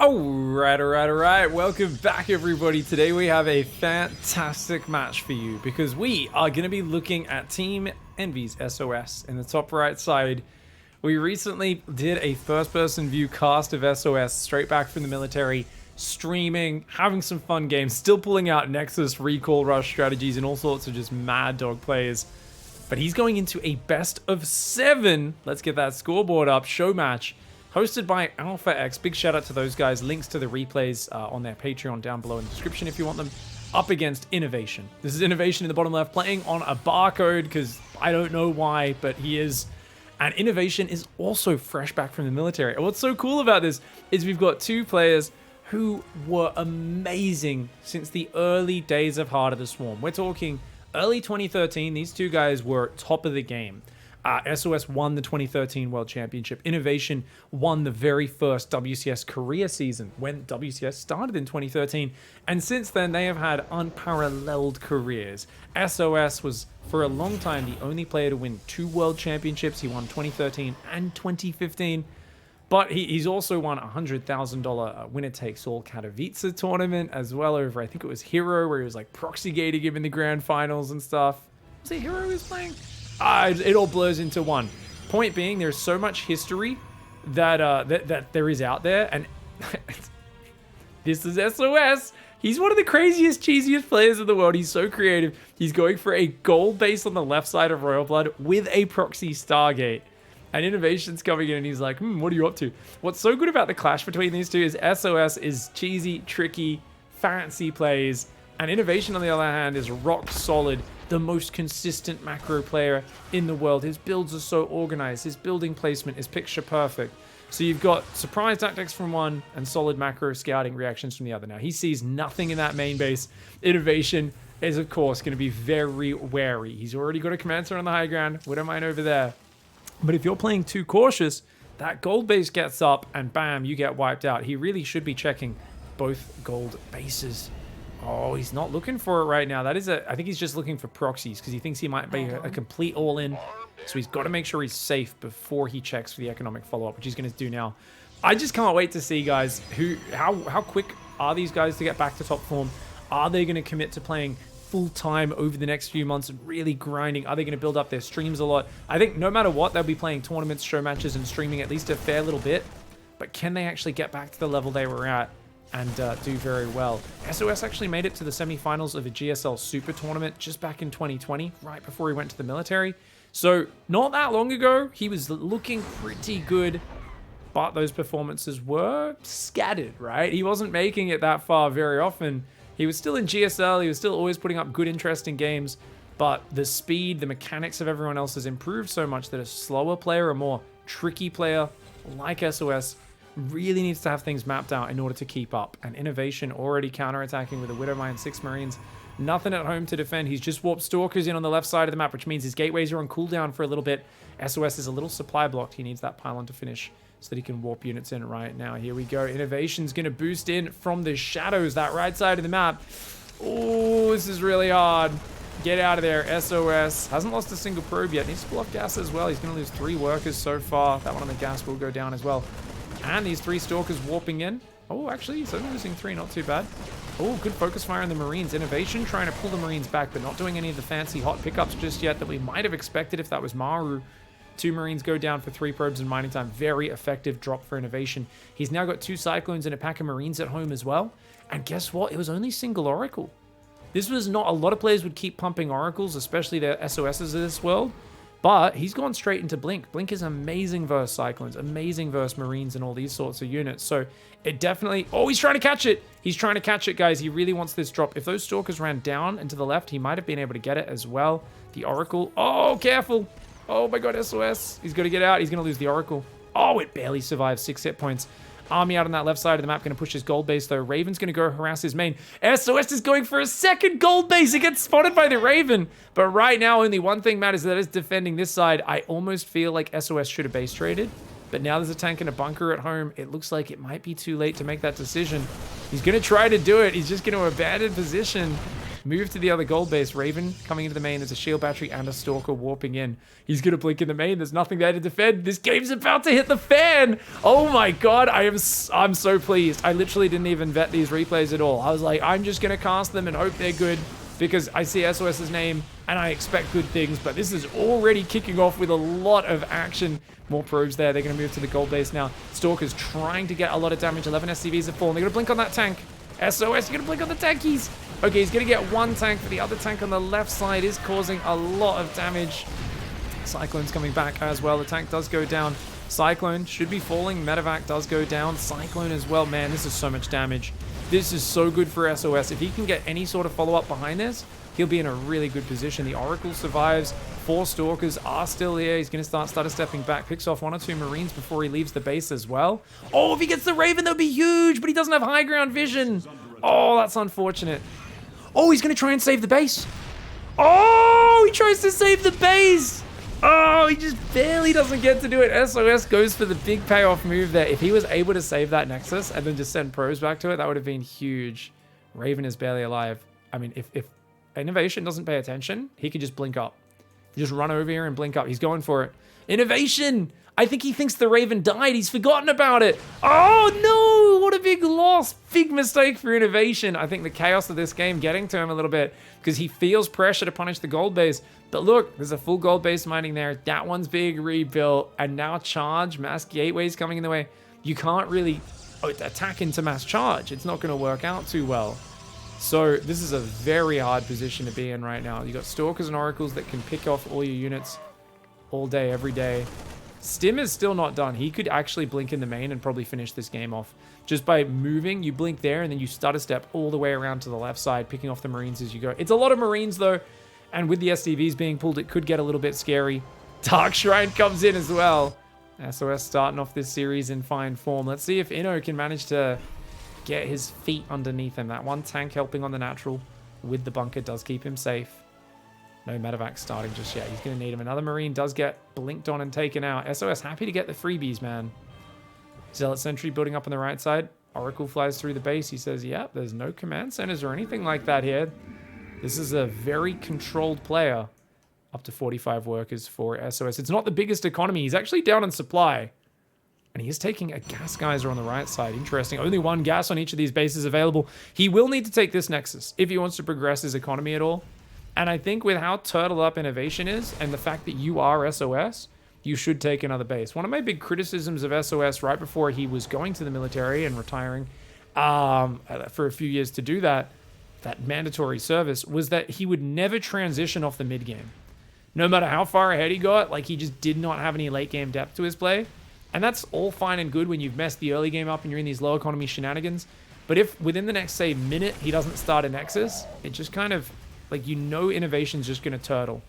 Alright. Welcome back, everybody. Today we have a fantastic match for you because we are going to be looking at Team Envy's SOS. In the top right side, we recently did a first-person view cast of SOS straight back from the military, streaming, having some fun games, still pulling out Nexus recall rush strategies and all sorts of just mad dog plays. But he's going into a best of 7. Let's get that scoreboard up. Show match. Hosted by Alpha X. Big shout out to those guys. Links to the replays on their Patreon down below in the description if you want them. Up against Innovation. This is Innovation in the bottom left, playing on a barcode because I don't know why, but he is. And Innovation is also fresh back from the military. And what's so cool about this is we've got two players who were amazing since the early days of Heart of the Swarm. We're talking early 2013. These two guys were top of the game. SOS won the 2013 World Championship. Innovation won the very first WCS Korea season when WCS started in 2013. And since then, they have had unparalleled careers. SOS was, for a long time, the only player to win 2 World Championships. He won 2013 and 2015. But he's also won a $100,000 winner-takes-all Katowice tournament as well over, I think it was Hero, where he was like proxy gating him in the grand finals and stuff. Was it Hero he was playing? It all blurs into one. Point being, there's so much history that that there is out there, and this is SOS. He's one of the craziest, cheesiest players in the world. He's so creative. He's going for a gold base on the left side of Royal Blood with a proxy Stargate. And Innovation's coming in and he's like, what are you up to? What's so good about the clash between these two is SOS is cheesy, tricky, fancy plays, and Innovation, on the other hand, is rock solid, the most consistent macro player in the world. His builds are so organized. His building placement is picture perfect. So you've got surprise tactics from one and solid macro scouting reactions from the other. Now, he sees nothing in that main base. Innovation is, of course, going to be very wary. He's already got a command center on the high ground. Widowmine over there. But if you're playing too cautious, that gold base gets up and bam, you get wiped out. He really should be checking both gold bases. Oh, he's not looking for it right now. That is I think he's just looking for proxies because he thinks he might be a complete all-in. So he's got to make sure he's safe before he checks for the economic follow-up, which he's going to do now. I just can't wait to see, guys, how quick are these guys to get back to top form? Are they going to commit to playing full-time over the next few months and really grinding? Are they going to build up their streams a lot? I think no matter what, they'll be playing tournaments, show matches, and streaming at least a fair little bit. But can they actually get back to the level they were at and do very well? SOS actually made it to the semifinals of a GSL Super Tournament just back in 2020, right before he went to the military. So not that long ago, he was looking pretty good, but those performances were scattered, right? He wasn't making it that far very often. He was still in GSL, he was still always putting up good, interesting games, but the speed, the mechanics of everyone else has improved so much that a slower player, a more tricky player like SOS, really needs to have things mapped out in order to keep up. And Innovation already counterattacking with a Widowmine, 6 Marines. Nothing at home to defend. He's just warped Stalkers in on the left side of the map, which means his gateways are on cooldown for a little bit. SOS is a little supply blocked. He needs that pylon to finish so that he can warp units in right now. Here we go. Innovation's going to boost in from the shadows, that right side of the map. Oh, this is really hard. Get out of there. SOS hasn't lost a single probe yet. Needs to pull off gas as well. He's going to lose 3 workers so far. That one on the gas will go down as well. And these 3 Stalkers warping in. Oh, actually, he's only losing 3. Not too bad. Oh, good focus fire on the Marines. Innovation trying to pull the Marines back, but not doing any of the fancy hot pickups just yet that we might have expected if that was Maru. 2 Marines go down for 3 probes in mining time. Very effective drop for Innovation. He's now got 2 Cyclones and a pack of Marines at home as well. And guess what? It was only single Oracle. This was not... A lot of players would keep pumping Oracles, especially their SOSs of this world. But he's gone straight into Blink. Blink is amazing versus Cyclones, amazing versus Marines and all these sorts of units. So it definitely... Oh, he's trying to catch it. He's trying to catch it, guys. He really wants this drop. If those Stalkers ran down and to the left, he might have been able to get it as well. The Oracle... Oh, careful. Oh my god, SOS. He's got to get out. He's going to lose the Oracle. Oh, it barely survives. 6 hit points. Army out on that left side of the map, going to push his gold base though. Raven's going to go harass his main. SOS is going for a second gold base. He gets spotted by the Raven. But right now, only one thing matters, that is defending this side. I almost feel like SOS should have base traded. But now there's a tank and a bunker at home. It looks like it might be too late to make that decision. He's going to try to do it. He's just going to abandon position. Move to the other gold base. Raven coming into the main. There's a shield battery and a Stalker warping in. He's going to blink in the main. There's nothing there to defend. This game's about to hit the fan. Oh my god, I'm so pleased. I literally didn't even vet these replays at all. I was like, I'm just going to cast them and hope they're good because I see SOS's name and I expect good things. But this is already kicking off with a lot of action. More probes there. They're going to move to the gold base now. Stalker's trying to get a lot of damage. 11 SCVs have fallen. They're going to blink on that tank. SOS, you're going to blink on the tankies. Okay, he's going to get one tank, but the other tank on the left side is causing a lot of damage. Cyclone's coming back as well. The tank does go down. Cyclone should be falling. Medevac does go down. Cyclone as well. Man, this is so much damage. This is so good for SOS. If he can get any sort of follow-up behind this, he'll be in a really good position. The Oracle survives. 4 Stalkers are still here. He's going to start stepping back. Picks off 1 or 2 Marines before he leaves the base as well. Oh, if he gets the Raven, that'll be huge, but he doesn't have high ground vision. Oh, that's unfortunate. Oh, he's going to try and save the base. Oh, he tries to save the base. Oh, he just barely doesn't get to do it. SOS goes for the big payoff move there. If he was able to save that Nexus and then just send probes back to it, that would have been huge. Raven is barely alive. I mean, if Innovation doesn't pay attention, he could just blink up. Just run over here and blink up. He's going for it. Innovation! I think he thinks the Raven died. He's forgotten about it. Oh, no! What a big loss. Big mistake for Innovation. I think the chaos of this game getting to him a little bit because he feels pressure to punish the gold base. But look, there's a full gold base mining there. That one's being rebuilt. And now charge, mass gateways coming in the way. You can't really attack into mass charge. It's not going to work out too well. So this is a very hard position to be in right now. You got Stalkers and Oracles that can pick off all your units all day, every day. Stim is still not done. He could actually blink in the main and probably finish this game off. Just by moving, you blink there, and then you stutter step all the way around to the left side, picking off the Marines as you go. It's a lot of Marines, though, and with the SCVs being pulled, it could get a little bit scary. Dark Shrine comes in as well. SOS starting off this series in fine form. Let's see if Inno can manage to get his feet underneath him. That one tank helping on the natural with the bunker does keep him safe. No medevac starting just yet. He's going to need him. Another Marine does get blinked on and taken out. SOS happy to get the freebies, man. Zealot Sentry building up on the right side. Oracle flies through the base. He says, yep, there's no command centers or anything like that here. This is a very controlled player. Up to 45 workers for SOS. It's not the biggest economy. He's actually down on supply. And he is taking a gas geyser on the right side. Interesting. Only 1 gas on each of these bases available. He will need to take this Nexus if he wants to progress his economy at all. And I think with how turtle up Innovation is and the fact that you are SOS, you should take another base. One of my big criticisms of SOS right before he was going to the military and retiring for a few years to do that mandatory service, was that he would never transition off the mid game. No matter how far ahead he got, like he just did not have any late game depth to his play. And that's all fine and good when you've messed the early game up and you're in these low economy shenanigans. But if within the next, say, minute, he doesn't start a Nexus, it just kind of, like, you know, Innovation's just going to turtle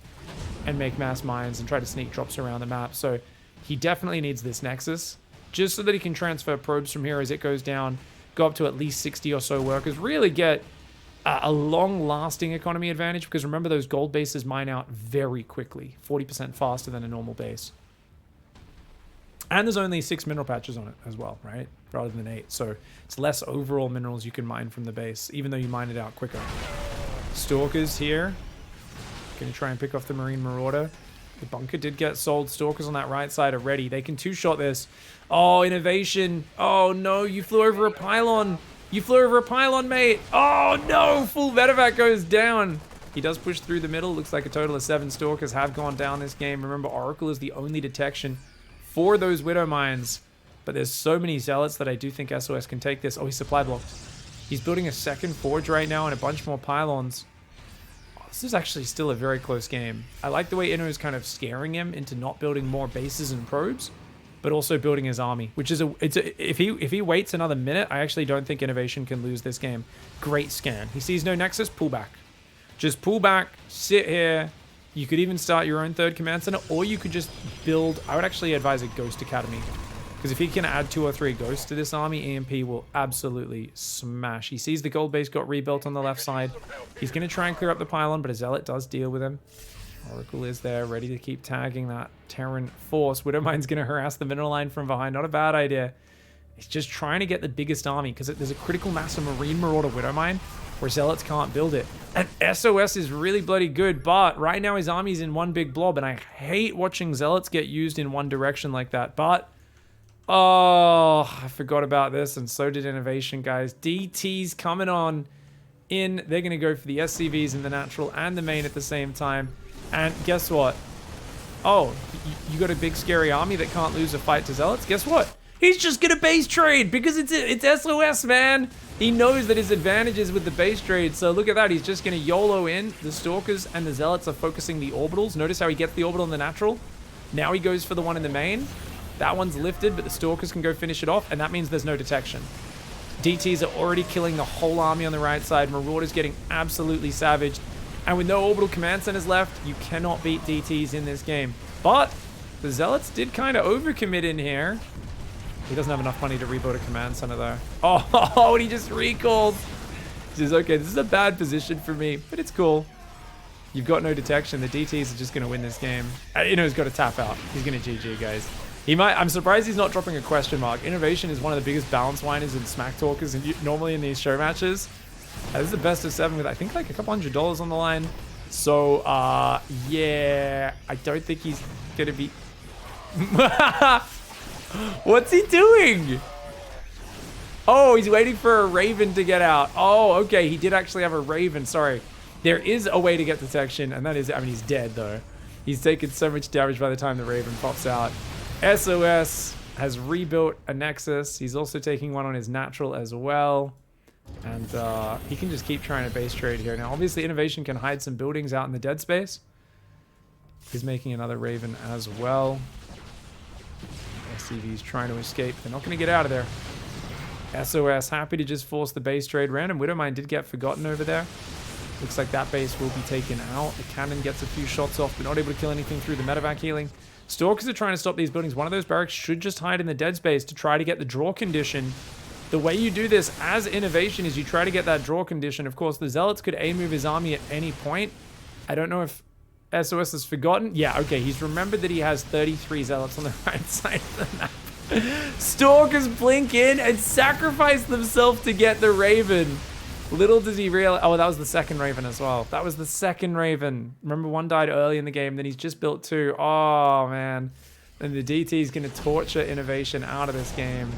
and make mass mines and try to sneak drops around the map. So he definitely needs this Nexus just so that he can transfer probes from here as it goes down, go up to at least 60 or so workers, really get a long-lasting economy advantage, because remember, those gold bases mine out very quickly, 40% faster than a normal base. And there's only 6 mineral patches on it as well, right? Rather than 8. So it's less overall minerals you can mine from the base, even though you mine it out quicker. Stalkers here. Going to try and pick off the Marine Marauder. The bunker did get sold. Stalkers on that right side are ready. They can two-shot this. Oh, Innovation. Oh, no. You flew over a pylon. You flew over a pylon, mate. Oh, no. Full medevac goes down. He does push through the middle. Looks like a total of 7 Stalkers have gone down this game. Remember, Oracle is the only detection for those Widow Mines. But there's so many Zealots that I do think SOS can take this. Oh, he's supply blocked. He's building a second forge right now and a bunch more pylons. Oh, this is actually still a very close game. I like the way Inno is kind of scaring him into not building more bases and probes, but also building his army, which is if he waits another minute, I actually don't think Innovation can lose this game. Great scan. He sees no Nexus, pull back. Just pull back, sit here. You could even start your own 3rd command center, or you could just build, I would actually advise a Ghost Academy. Because if he can add 2 or 3 ghosts to this army, EMP will absolutely smash. He sees the gold base got rebuilt on the left side. He's going to try and clear up the pylon, but a Zealot does deal with him. Oracle is there, ready to keep tagging that Terran force. Widowmine's going to harass the mineral line from behind. Not a bad idea. He's just trying to get the biggest army, because there's a critical mass of Marine Marauder Widowmine where Zealots can't build it. And SOS is really bloody good, but right now his army's in one big blob, and I hate watching Zealots get used in one direction like that. But, oh, I forgot about this, and so did Innovation, guys. DT's coming on in. They're going to go for the SCVs in the natural and the main at the same time. And guess what? Oh, you got a big scary army that can't lose a fight to Zealots? Guess what? He's just gonna base trade because it's SOS, man. He knows that his advantage is with the base trade. So look at that. He's just gonna YOLO in. The Stalkers and the Zealots are focusing the orbitals. Notice how he gets the orbital in the natural. Now he goes for the one in the main. That one's lifted, but the Stalkers can go finish it off, and that means there's no detection. DTs are already killing the whole army on the right side. Marauder's getting absolutely savaged. And with no orbital command centers left, you cannot beat DTs in this game. But the Zealots did kind of overcommit in here. He doesn't have enough money to rebuild a command center though. Oh, and he just recalled. He says, okay, this is a bad position for me, but it's cool. You've got no detection. The DTs are just going to win this game. You know, he's got to tap out. He's going to GG, guys. He might. I'm surprised he's not dropping a question mark. Innovation is one of the biggest balance whiners and smack talkers normally in these show matches. This is the best of 7 with, I think, like a couple $100 on the line. So, yeah, I don't think he's going to be... What's he doing? Oh, he's waiting for a Raven to get out. Oh, okay. He did actually have a Raven. Sorry. There is a way to get detection, and that is, I mean, he's dead, though. He's taken so much damage by the time the Raven pops out. SOS has rebuilt a Nexus. He's also taking one on his natural as well. And he can just keep trying to base trade here. Now, obviously, Innovation can hide some buildings out in the dead space. He's making another Raven as well. SCV's trying to escape. They're not going to get out of there. SOS happy to just force the base trade. Random Widowmine did get forgotten over there. Looks like that base will be taken out. The cannon gets a few shots off, but not able to kill anything through the medevac healing. Stalkers are trying to stop these buildings. One of those barracks should just hide in the dead space to try to get the draw condition. The way you do this as Innovation is you try to get that draw condition. Of course, the Zealots could A-move his army at any point. I don't know if SOS has forgotten. Yeah, okay, he's remembered that he has 33 Zealots on the right side of the map. Stalkers blink in and sacrifice themselves to get the Raven. Little does he realize... Oh, that was the second Raven as well. That was the second Raven. Remember, one died early in the game, then he's just built 2. Oh, man. And the DT is going to torture Innovation out of this game.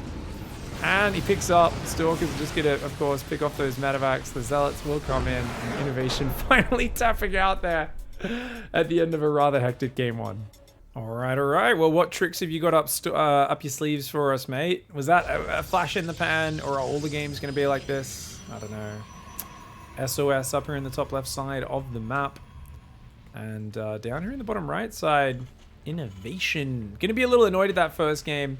And he picks up. Stalkers are just going to, of course, pick off those medevacs. The Zealots will come in. And Innovation finally tapping out there at the end of a rather hectic game 1. All right. Well, what tricks have you got up your sleeves for us, mate? Was that a flash in the pan, or are all the games going to be like this? I don't know. SOS up here in the top left side of the map. And down here in the bottom right side, Innovation. Going to be a little annoyed at that first game.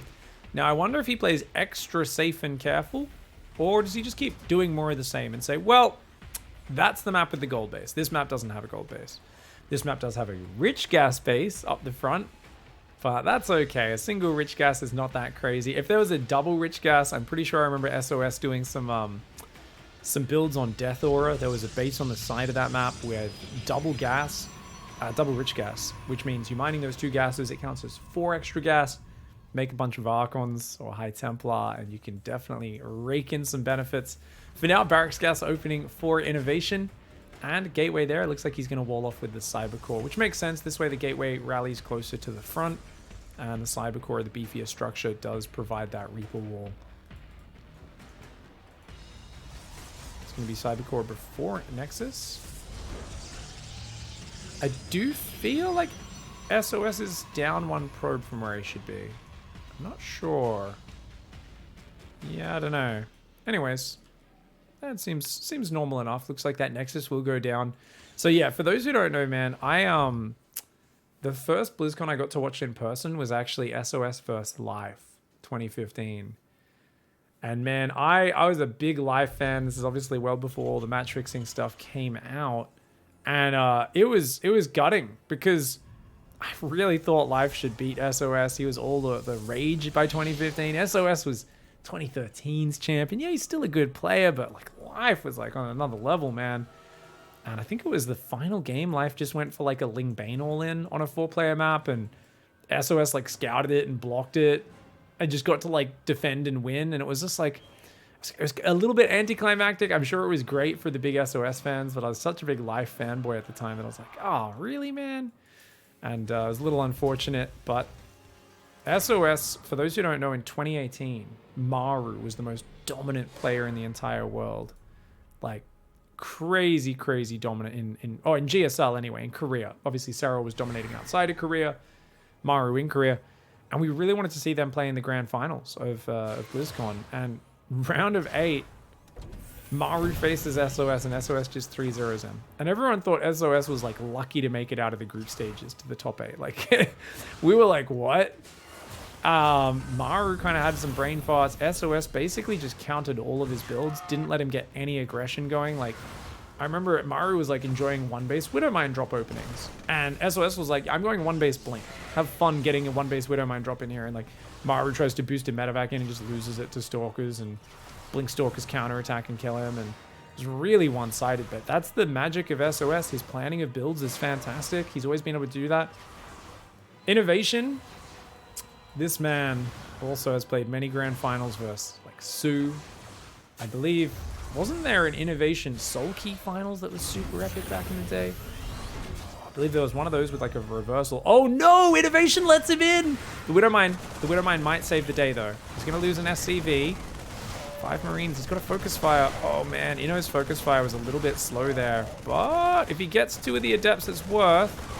Now, I wonder if he plays extra safe and careful, or does he just keep doing more of the same and say, well, that's the map with the gold base. This map doesn't have a gold base. This map does have a rich gas base up the front, but that's okay. A single rich gas is not that crazy. If there was a double rich gas, I'm pretty sure I remember SOS doing some builds on Death Aura. There was a base on the side of that map where double rich gas, which means you mining those 2 gases, it counts as 4 extra gas. Make a bunch of Archons or High Templar, and you can definitely rake in some benefits. For now, Barracks Gas opening for Innovation. And Gateway there. It looks like he's going to wall off with the Cyber Core, which makes sense. This way the Gateway rallies closer to the front. And the Cyber Core, the beefier structure, does provide that Reaper wall. It's going to be Cyber Core before Nexus. I do feel like SOS is down 1 probe from where he should be. I'm not sure. Yeah, I don't know. Anyways, that seems normal enough. Looks like that Nexus will go down. So yeah, for those who don't know, man, the first BlizzCon I got to watch in person was actually SOS First Live 2015. And man, I was a big live fan. This is obviously well before all the match fixing stuff came out. And it was gutting because I really thought Life should beat SOS. He was all the rage by 2015. SOS was 2013's champion. Yeah, he's still a good player, but like Life was like on another level, man. And I think it was the final game, Life just went for like a Ling Bane all-in on a 4-player map, and SOS like scouted it and blocked it and just got to like defend and win. And it was just like, It was a little bit anticlimactic. I'm sure it was great for the big SOS fans, but I was such a big Life fanboy at the time that I was like, oh, really, man? And it was a little unfortunate, but SOS, for those who don't know, in 2018, Maru was the most dominant player in the entire world. Like, crazy, crazy dominant in GSL anyway, in Korea. Obviously, Sarah was dominating outside of Korea, Maru in Korea. And we really wanted to see them play in the grand finals of BlizzCon. And round of 8, Maru faces SOS, and SOS just 3-0s him. And everyone thought SOS was, like, lucky to make it out of the group stages to the top 8. Like, we were like, what? Maru kind of had some brain farts. SOS basically just countered all of his builds, didn't let him get any aggression going. Like, I remember Maru was, like, enjoying one-base Widowmine drop openings. And SOS was like, I'm going one-base Blink. Have fun getting a one-base Widowmine drop in here. And, like, Maru tries to boost a medevac in and just loses it to Stalkers, and Blink Stalkers counterattack and kill him, and it's really one-sided. But that's the magic of SOS. His planning of builds is fantastic. He's always been able to do that. Innovation. This man also has played many grand finals versus, like, Sue. I believe, wasn't there an Innovation Soul Key finals that was super epic back in the day? I believe there was one of those with, like, a reversal. Oh no, Innovation lets him in! The Widowmine might save the day, though. He's gonna lose an SCV. 5 Marines, he's got a Focus Fire. Oh man, Inno's Focus Fire was a little bit slow there. But if he gets 2 of the Adepts, it's worth.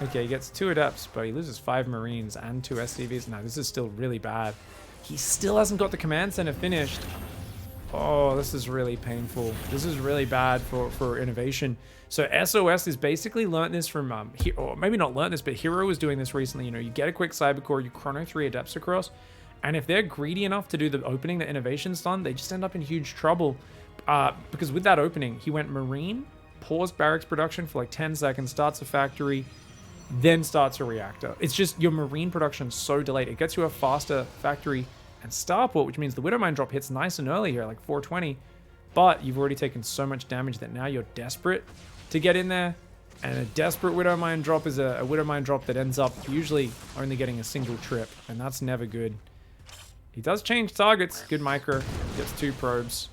Okay, he gets 2 Adepts, but he loses 5 Marines and 2 SCVs. No, this is still really bad. He still hasn't got the Command Center finished. Oh, this is really painful. This is really bad for Innovation. So SOS has basically learned this from, or maybe not learned this, but Hero was doing this recently. You know, you get a quick Cybercore, you chrono 3 Adepts across, and if they're greedy enough to do the opening that Innovation's done, they just end up in huge trouble. Because with that opening, he went Marine, paused Barracks production for like 10 seconds, starts a factory, then starts a reactor. It's just your Marine production's so delayed. It gets you a faster factory and starport, which means the Widowmine drop hits nice and early here, like 420. But you've already taken so much damage that now you're desperate to get in there. And a desperate Widowmine drop is a Widowmine drop that ends up usually only getting a single trip, and that's never good. He does change targets. Good micro. Gets 2 probes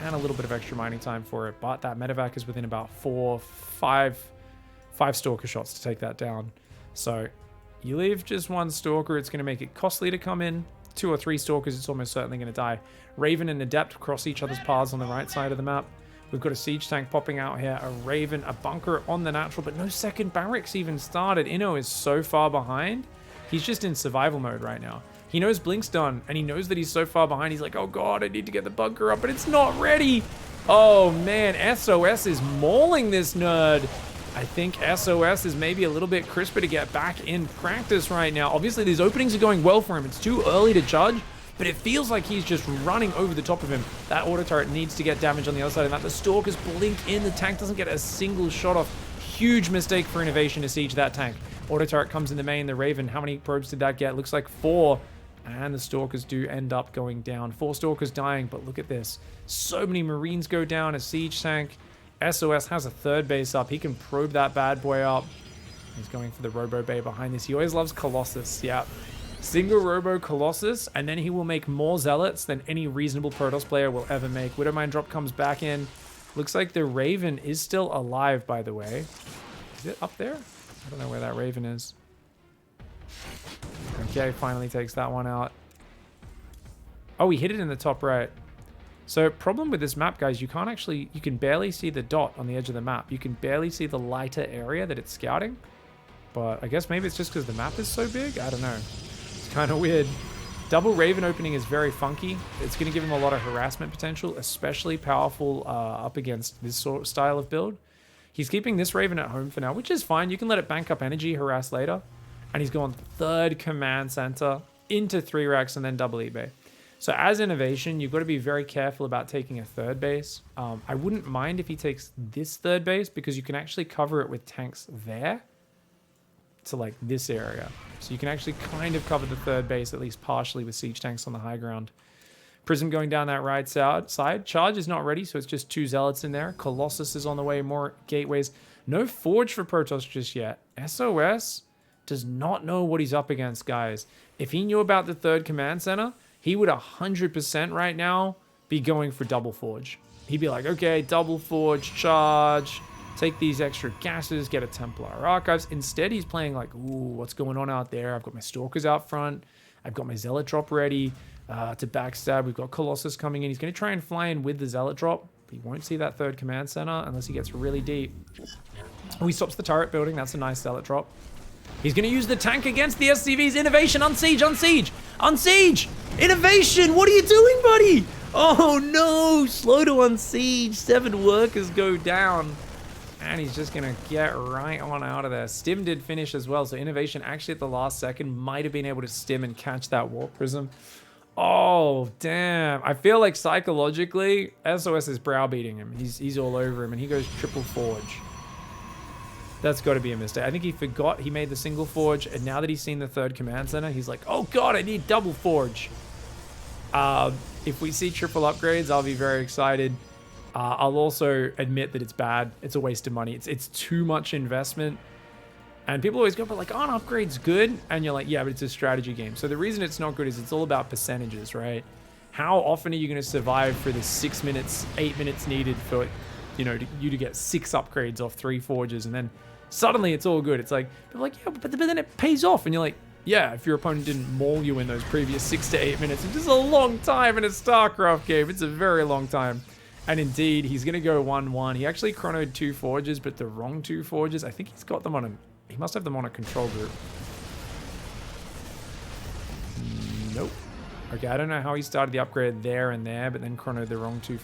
and a little bit of extra mining time for it. But that medevac is within about 5 Stalker shots to take that down. So you leave just 1 Stalker, it's going to make it costly to come in. 2 or 3 Stalkers, it's almost certainly going to die. Raven and Adept cross each other's paths on the right side of the map. We've got a Siege Tank popping out here, a Raven, a Bunker on the natural, but no second Barracks even started. Inno is so far behind. He's just in survival mode right now. He knows Blink's done, and he knows that he's so far behind. He's like, oh god, I need to get the Bunker up, but it's not ready. Oh man, SOS is mauling this nerd. I think SOS is maybe a little bit crisper to get back in practice right now. Obviously, these openings are going well for him. It's too early to judge, but it feels like he's just running over the top of him. That auto turret needs to get damage on the other side of that. The Stalkers blink in. The tank doesn't get a single shot off. Huge mistake for Innovation to siege that tank. Auto turret comes in the main. The Raven, how many probes did that get? Looks like 4. And the Stalkers do end up going down. 4 Stalkers dying, but look at this. So many Marines go down. A siege tank. SOS has a 3rd base up. He can probe that bad boy up. He's going for the Robo Bay behind this. He always loves Colossus. Yeah. Single Robo Colossus, and then he will make more Zealots than any reasonable Protoss player will ever make. Widowmine drop comes back in. Looks like the Raven is still alive, by the way. Is it up there? I don't know where that Raven is. Okay, finally takes that one out. Oh, he hit it in the top right. So problem with this map, guys, you can barely see the dot on the edge of the map. You can barely see the lighter area that it's scouting. But I guess maybe it's just because the map is so big. I don't know. It's kind of weird. Double Raven opening is very funky. It's going to give him a lot of harassment potential, especially powerful up against this sort of style of build. He's keeping this Raven at home for now, which is fine. You can let it bank up energy, harass later. And he's gone 3rd command center into 3 racks and then double eBay. So as Innovation, you've got to be very careful about taking a 3rd base. I wouldn't mind if he takes this 3rd base because you can actually cover it with tanks there to like this area. So you can actually kind of cover the 3rd base, at least partially, with siege tanks on the high ground. Prism going down that right side. Charge is not ready, so it's just 2 Zealots in there. Colossus is on the way, more gateways. No Forge for Protoss just yet. SOS does not know what he's up against, guys. If he knew about the 3rd command center, he would 100% right now be going for double forge. He'd be like, okay, double forge, charge, take these extra gases, get a Templar Archives. Instead, he's playing like, ooh, what's going on out there? I've got my Stalkers out front. I've got my Zealot drop ready to backstab. We've got Colossus coming in. He's going to try and fly in with the Zealot drop. He won't see that third command center unless he gets really deep. Oh, he stops the turret building. That's a nice Zealot drop. He's going to use the tank against the SCVs. Innovation, unsiege, unsiege, unsiege. Innovation, what are you doing, buddy? Oh no, slow to unsiege. 7 workers go down. And he's just going to get right on out of there. Stim did finish as well. So Innovation actually at the last second might have been able to stim and catch that Warp Prism. Oh, damn. I feel like psychologically, SOS is browbeating him. He's all over him and he goes triple forge. That's got to be a mistake. I think he forgot he made the single forge. And now that he's seen the third command center, he's like, oh God, I need double forge. If we see triple upgrades, I'll be very excited. I'll also admit that it's bad. It's a waste of money. It's too much investment. And people always go, but like, aren't upgrades good? And you're like, yeah, but it's a strategy game. So the reason it's not good is it's all about percentages, right? How often are you going to survive for the 6 minutes, 8 minutes needed for, you know, you to get 6 upgrades off 3 forges, and then suddenly it's all good. It's like, people are like, yeah, but then it pays off. And you're like, yeah, if your opponent didn't maul you in those previous 6 to 8 minutes, which is a long time in a StarCraft game. It's a very long time. And indeed, he's going to go 1-1. He actually chronoed 2 forges, but the wrong 2 forges. I think he's got them on a... He must have them on a control group. Nope. Okay, I don't know how he started the upgrade there and there, but then chronoed the wrong 2...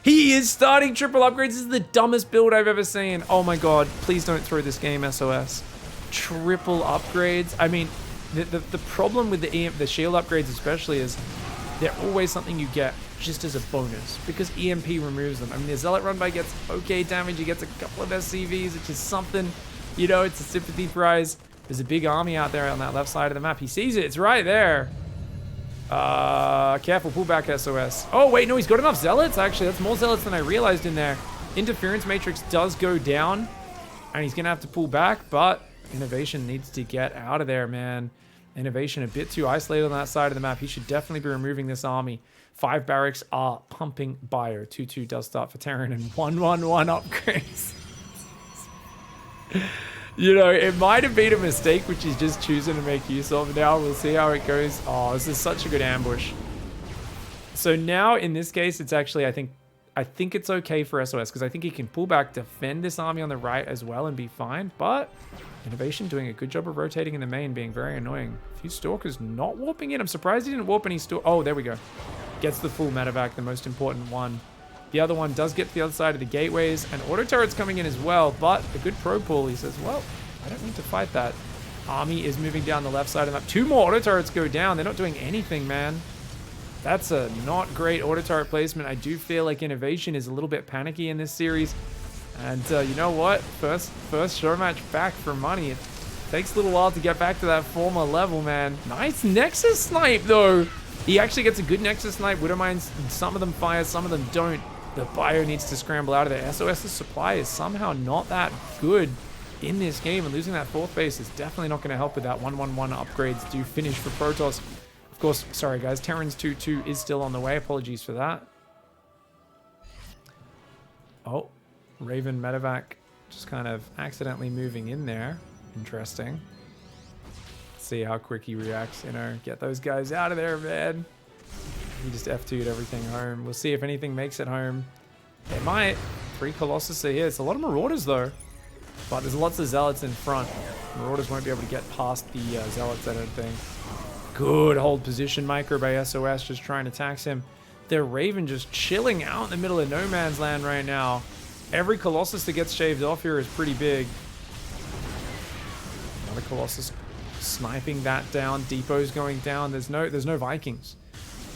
He is starting triple upgrades. This is the dumbest build I've ever seen. Oh my God. Please don't throw this game, SOS. Triple upgrades. I mean, the problem with the shield upgrades especially is they're always something you get just as a bonus because EMP removes them. I mean, the Zealot run by gets okay damage. He gets a couple of SCVs, which is something, you know, it's a sympathy prize. There's a big army out there on that left side of the map. He sees it. It's right there. Careful, pull back SOS. Oh, wait, no, he's got enough Zealots, actually. That's more Zealots than I realized in there. Interference Matrix does go down, and he's going to have to pull back, but Innovation needs to get out of there, man. Innovation a bit too isolated on that side of the map. He should definitely be removing this army. 5 barracks are pumping bio. 2-2 does start for Terran and 1-1-1 upgrades. You know, it might have been a mistake, which he's just choosing to make use of. Now we'll see how it goes. Oh, this is such a good ambush. So now in this case, it's actually, I think it's okay for SOS because I think he can pull back, defend this army on the right as well and be fine. But Innovation doing a good job of rotating in the main, being very annoying. A few Stalkers not warping in. I'm surprised he didn't warp any Stalkers. Oh, there we go. Gets the full medevac, the most important one. The other one does get to the other side of the gateways, and auto turrets coming in as well, but a good pro pull. He says, well, I don't need to fight that. Army is moving down the left side of the map. 2 more auto turrets go down. They're not doing anything, man. That's a not great auto turret placement. I do feel like Innovation is a little bit panicky in this series. And you know what? First show match back for money. It takes a little while to get back to that former level, man. Nice Nexus snipe, though. He actually gets a good Nexus snipe. Widowmines, some of them fire, some of them don't. The bio needs to scramble out of there. SOS's supply is somehow not that good in this game, and losing that 4th base is definitely not going to help with that. 1-1-1 upgrades do finish for Protoss. Of course, sorry guys, Terran's 2-2 is still on the way. Apologies for that. Oh, Raven medevac just kind of accidentally moving in there. Interesting. See how quick he reacts, you know. Get those guys out of there, man. He just F2'd everything home. We'll see if anything makes it home. They might. 3 Colossus are here. It's a lot of Marauders, though. But there's lots of Zealots in front. Marauders won't be able to get past the Zealots, I don't think. Good hold position. Micro by SOS just trying to tax him. Their Raven just chilling out in the middle of no man's land right now. Every Colossus that gets shaved off here is pretty big. Another Colossus sniping that down. Depot's going down. There's no Vikings.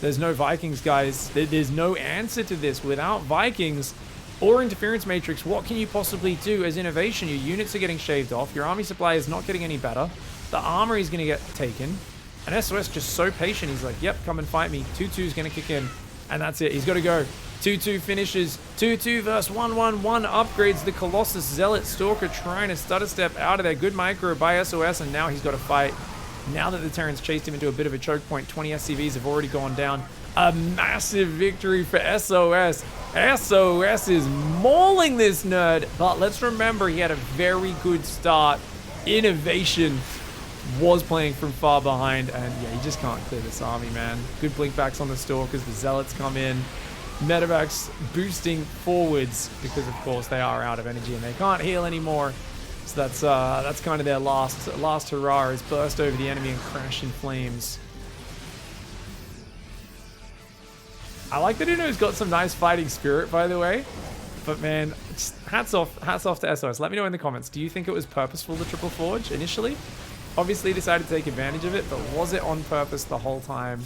There's no Vikings, guys. There's no answer to this. Without Vikings or Interference Matrix, what can you possibly do as Innovation? Your units are getting shaved off. Your army supply is not getting any better. The armory is going to get taken. And SOS just so patient. He's like, yep, come and fight me. 2-2 is going to kick in. And that's it. He's got to go. 2-2 finishes. 2-2 versus 1-1-1 upgrades the Colossus. Zealot Stalker trying to stutter step out of there. Good micro by SOS. And now he's got to fight. Now that the Terrans chased him into a bit of a choke point, 20 SCVs have already gone down. A massive victory for SOS. SOS is mauling this nerd, but let's remember he had a very good start. Innovation was playing from far behind, and yeah, you just can't clear this army, man. Good blinkbacks on the Stalkers, the Zealots come in. Medevacs boosting forwards because, of course, they are out of energy and they can't heal anymore. So that's kind of their last hurrah, is burst over the enemy and crash in flames. I like that Uno's got some nice fighting spirit, by the way. But man, just hats off to SOS. Let me know in the comments. Do you think it was purposeful, the Triple Forge, initially? Obviously decided to take advantage of it, but was it on purpose the whole time?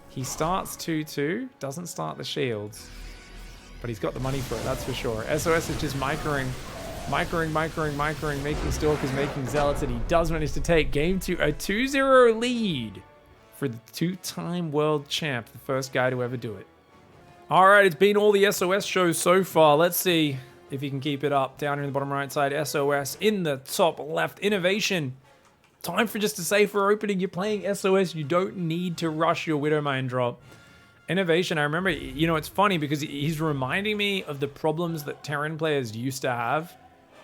He starts 2-2, doesn't start the shields, but he's got the money for it, that's for sure. SOS is just microing, making Stalkers, making Zealots, and he does manage to take game 2, a 2-0 lead for the 2-time world champ, the first guy to ever do it. All right, it's been all the SOS shows so far. Let's see if he can keep it up. Down here in the bottom right side, SOS. In the top left, Innovation. Time for just a safer opening. You're playing SOS. You don't need to rush your Widowmine drop. Innovation, I remember, you know, it's funny because he's reminding me of the problems that Terran players used to have,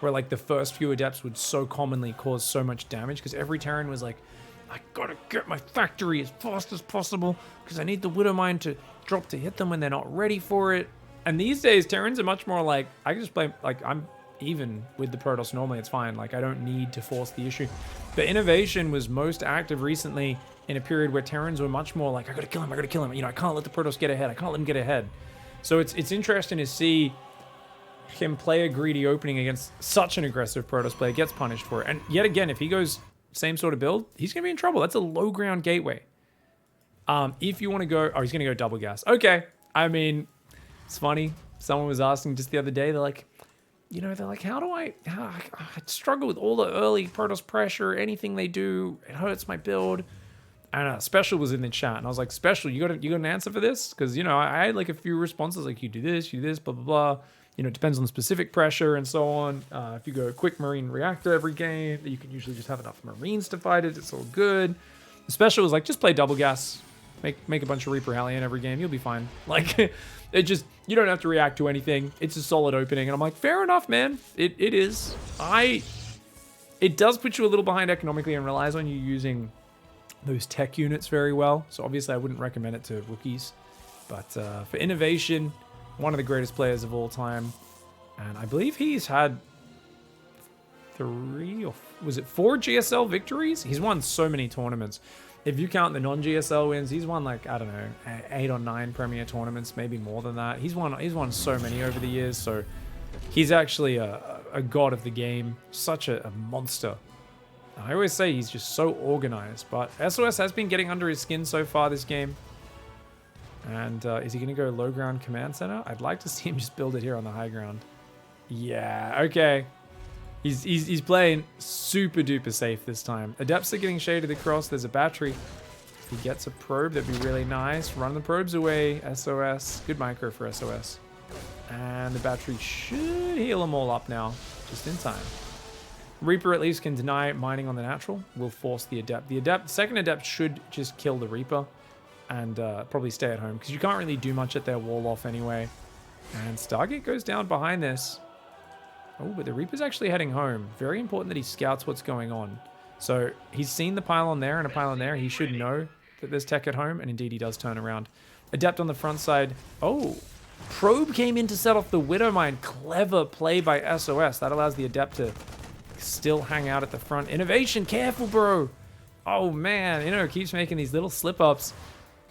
where like the first few Adepts would so commonly cause so much damage because every Terran was like, I gotta get my factory as fast as possible because I need the Widowmine to drop to hit them when they're not ready for it. And these days, Terrans are much more like, I can just play, like, I'm even with the Protoss normally, it's fine. Like, I don't need to force the issue. But Innovation was most active recently in a period where Terrans were much more like, I gotta kill him. You know, I can't let the Protoss get ahead. I can't let him get ahead. So it's interesting to see him play a greedy opening against such an aggressive Protoss player, gets punished for it. And yet again, if he goes same sort of build, he's gonna be in trouble. That's a low ground gateway. If you want to go, oh, he's gonna go double gas. Okay, I mean, it's funny. Someone was asking just the other day, they're like, how do I struggle with all the early Protoss pressure, anything they do, it hurts my build. And Special was in the chat, and I was like, Special, you got an answer for this? Because, you know, I had like a few responses, like, you do this, blah, blah, blah. You know, it depends on the specific pressure and so on. If you go quick Marine reactor every game, you can usually just have enough Marines to fight it. It's all good. The Special was like, just play double gas. Make a bunch of Reaper Hellion every game. You'll be fine. Like, it just, you don't have to react to anything. It's a solid opening. And I'm like, fair enough, man. It is. It does put you a little behind economically and relies on you using those tech units very well. So obviously I wouldn't recommend it to rookies. But for Innovation, one of the greatest players of all time. And I believe he's had 3 or was it 4 GSL victories? He's won so many tournaments. If you count the non-GSL wins, he's won like, I don't know, 8 or 9 Premier tournaments, maybe more than that. He's won so many over the years, so he's actually a god of the game, such a monster. I always say he's just so organized, but SOS has been getting under his skin so far this game. And is he going to go low ground command center? I'd like to see him just build it here on the high ground. Yeah, okay. He's playing super duper safe this time. Adepts are getting shaded across. There's a battery. If he gets a probe, that'd be really nice. Run the probes away, SOS. Good micro for SOS. And the battery should heal them all up now, just in time. Reaper at least can deny mining on the natural. Will force the Adept. The second Adept should just kill the Reaper and probably stay at home because you can't really do much at their wall off anyway. And Stargate goes down behind this. Oh, but the Reaper's actually heading home. Very important that he scouts what's going on. So he's seen the pylon there and a pylon there. He should know that there's tech at home, and indeed he does turn around. Adept on the front side. Oh, probe came in to set off the Widowmine. Clever play by SOS. That allows the Adept to still hang out at the front. Innovation, careful, bro. Oh man, keeps making these little slip-ups.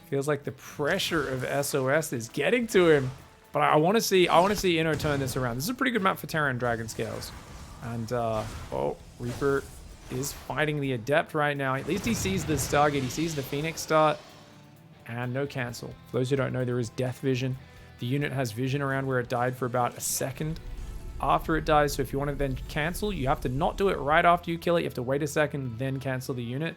Feels like the pressure of SOS is getting to him. But I want to see Inno turn this around. This is a pretty good map for Terran Dragon Scales. And, oh, Reaper is fighting the Adept right now. At least he sees the Stargate. He sees the Phoenix start. And no cancel. For those who don't know, there is death vision. The unit has vision around where it died for about a second after it dies. So if you want to then cancel, you have to not do it right after you kill it. You have to wait a second, then cancel the unit.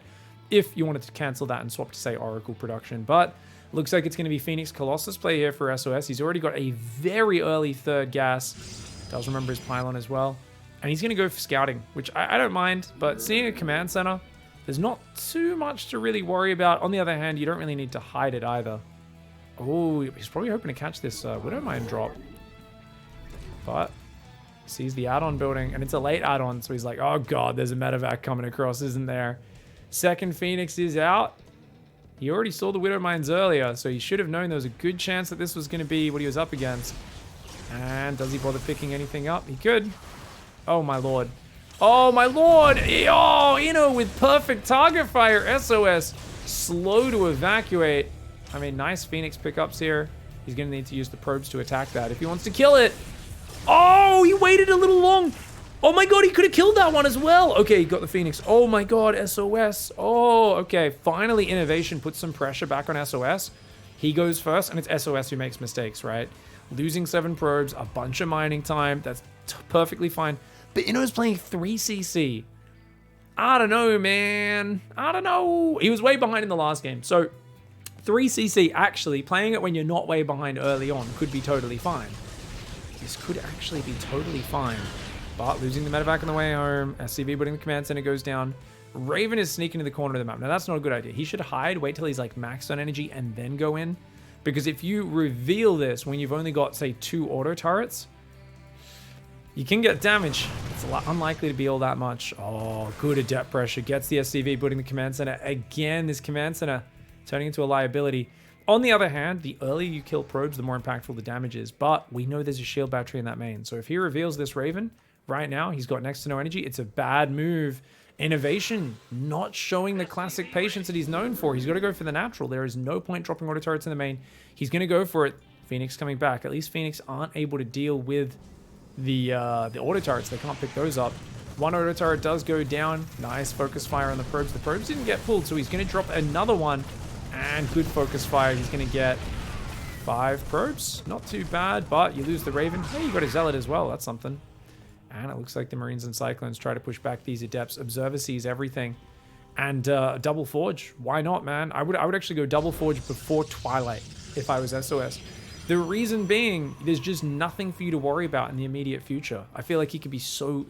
If you wanted to cancel that and swap to, say, Oracle production. But looks like it's going to be Phoenix Colossus play here for SOS. He's already got a very early third gas. Does remember his pylon as well. And he's going to go for scouting, which I don't mind. But seeing a command center there's not too much to really worry about. On the other hand, you don't really need to hide it either. Oh, he's probably hoping to catch this Widowmine drop. But sees the add-on building, and it's a late add-on, so he's like, oh god, there's a medevac coming across, isn't there? Second Phoenix is out. He already saw the Widowmines earlier, so he should have known there was a good chance that this was going to be what he was up against. And does he bother picking anything up? He could. Oh my lord. Oh my lord! Oh, Inno with perfect target fire. SOS slow to evacuate. I mean, nice Phoenix pickups here. He's going to need to use the probes to attack that if he wants to kill it. Oh, he waited a little long. Oh my god, he could have killed that one as well. Okay, he got the Phoenix. Oh my god, SOS. Oh, okay. Finally, Innovation puts some pressure back on SOS. He goes first, and it's SOS who makes mistakes, right? Losing 7 probes, a bunch of mining time. That's perfectly fine. But Inno's playing 3cc. I don't know, man. I don't know. He was way behind in the last game. So 3cc, actually, playing it when you're not way behind early on could be totally fine. This could actually be totally fine. But losing the medevac on the way home, SCV putting the command center goes down. Raven is sneaking to the corner of the map. Now, that's not a good idea. He should hide, wait till he's like maxed on energy, and then go in. Because if you reveal this when you've only got, say, 2 auto turrets, you can get damage. It's unlikely to be all that much. Oh, good adept pressure. Gets the SCV, putting the command center. Again, this command center turning into a liability. On the other hand, the earlier you kill probes, the more impactful the damage is. But we know there's a shield battery in that main. So if he reveals this Raven, right now, he's got next to no energy. It's a bad move. Innovation, not showing the classic patience that he's known for. He's got to go for the natural. There is no point dropping auto turrets in the main. He's going to go for it. Phoenix coming back. At least Phoenix aren't able to deal with the auto turrets. They can't pick those up. One auto turret does go down. Nice focus fire on the probes. The probes didn't get pulled, so he's going to drop another one. And good focus fire. He's going to get 5 probes. Not too bad, but you lose the Raven. Hey, you got a Zealot as well. That's something. And it looks like the Marines and Cyclones try to push back these Adepts. Observer sees everything. And double Forge. Why not, man? I would actually go double Forge before Twilight if I was SOS. The reason being, there's just nothing for you to worry about in the immediate future. I feel like he could be so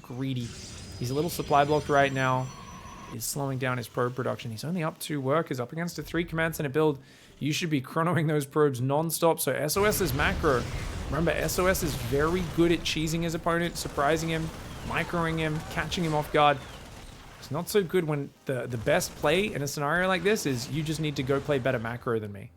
greedy. He's a little supply blocked right now. He's slowing down his probe production. He's only up 2 workers, up against a 3 command center build. You should be chronoing those probes non-stop. So SOS is macro. Remember, SOS is very good at cheesing his opponent, surprising him, microing him, catching him off guard. It's not so good when the best play in a scenario like this is you just need to go play better macro than me.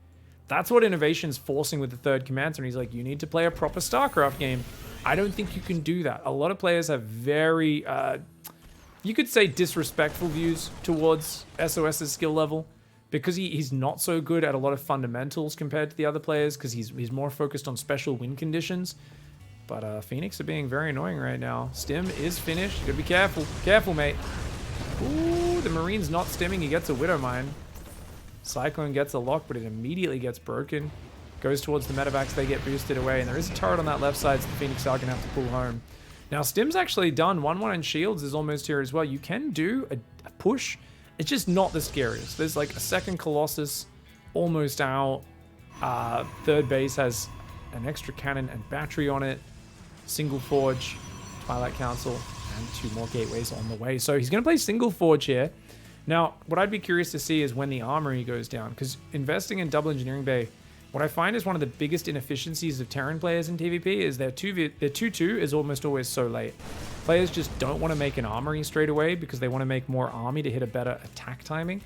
That's what Innovation's forcing with the 3rd command center. He's like, you need to play a proper StarCraft game. I don't think you can do that. A lot of players have very, you could say, disrespectful views towards SOS's skill level. Because he's not so good at a lot of fundamentals compared to the other players, because he's more focused on special win conditions. But Phoenix are being very annoying right now. Stim is finished. Gotta be careful. Careful, mate. Ooh, the Marine's not stimming. He gets a Widowmine. Cyclone gets a lock, but it immediately gets broken. Goes towards the medevacs. They get boosted away. And there is a turret on that left side, so the Phoenix are going to have to pull home. Now, Stim's actually done. 1-1 and Shields is almost here as well. You can do a push. It's just not the scariest. There's like a 2nd Colossus almost out. 3rd base has an extra cannon and battery on it. Single Forge, Twilight Council, and 2 more gateways on the way. So he's going to play Single Forge here. Now, what I'd be curious to see is when the armory goes down, because investing in double engineering bay, what I find is one of the biggest inefficiencies of Terran players in TvP is their 2-2 is almost always so late. Players just don't want to make an armory straight away because they want to make more army to hit a better attack timing.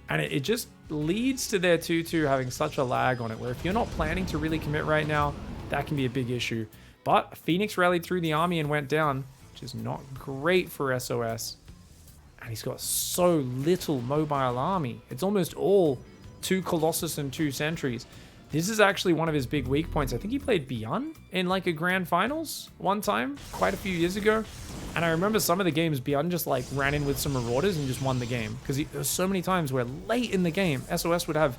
And it just leads to their 2-2 having such a lag on it, where if you're not planning to really commit right now, that can be a big issue. But Phoenix rallied through the army and went down, which is not great for SOS. And he's got so little mobile army. It's almost all 2 Colossus and 2 Sentries. This is actually one of his big weak points. I think he played Beyond in like a grand finals one time, quite a few years ago. And I remember some of the games Beyond just like ran in with some Marauders and just won the game. Because there were so many times where late in the game, SOS would have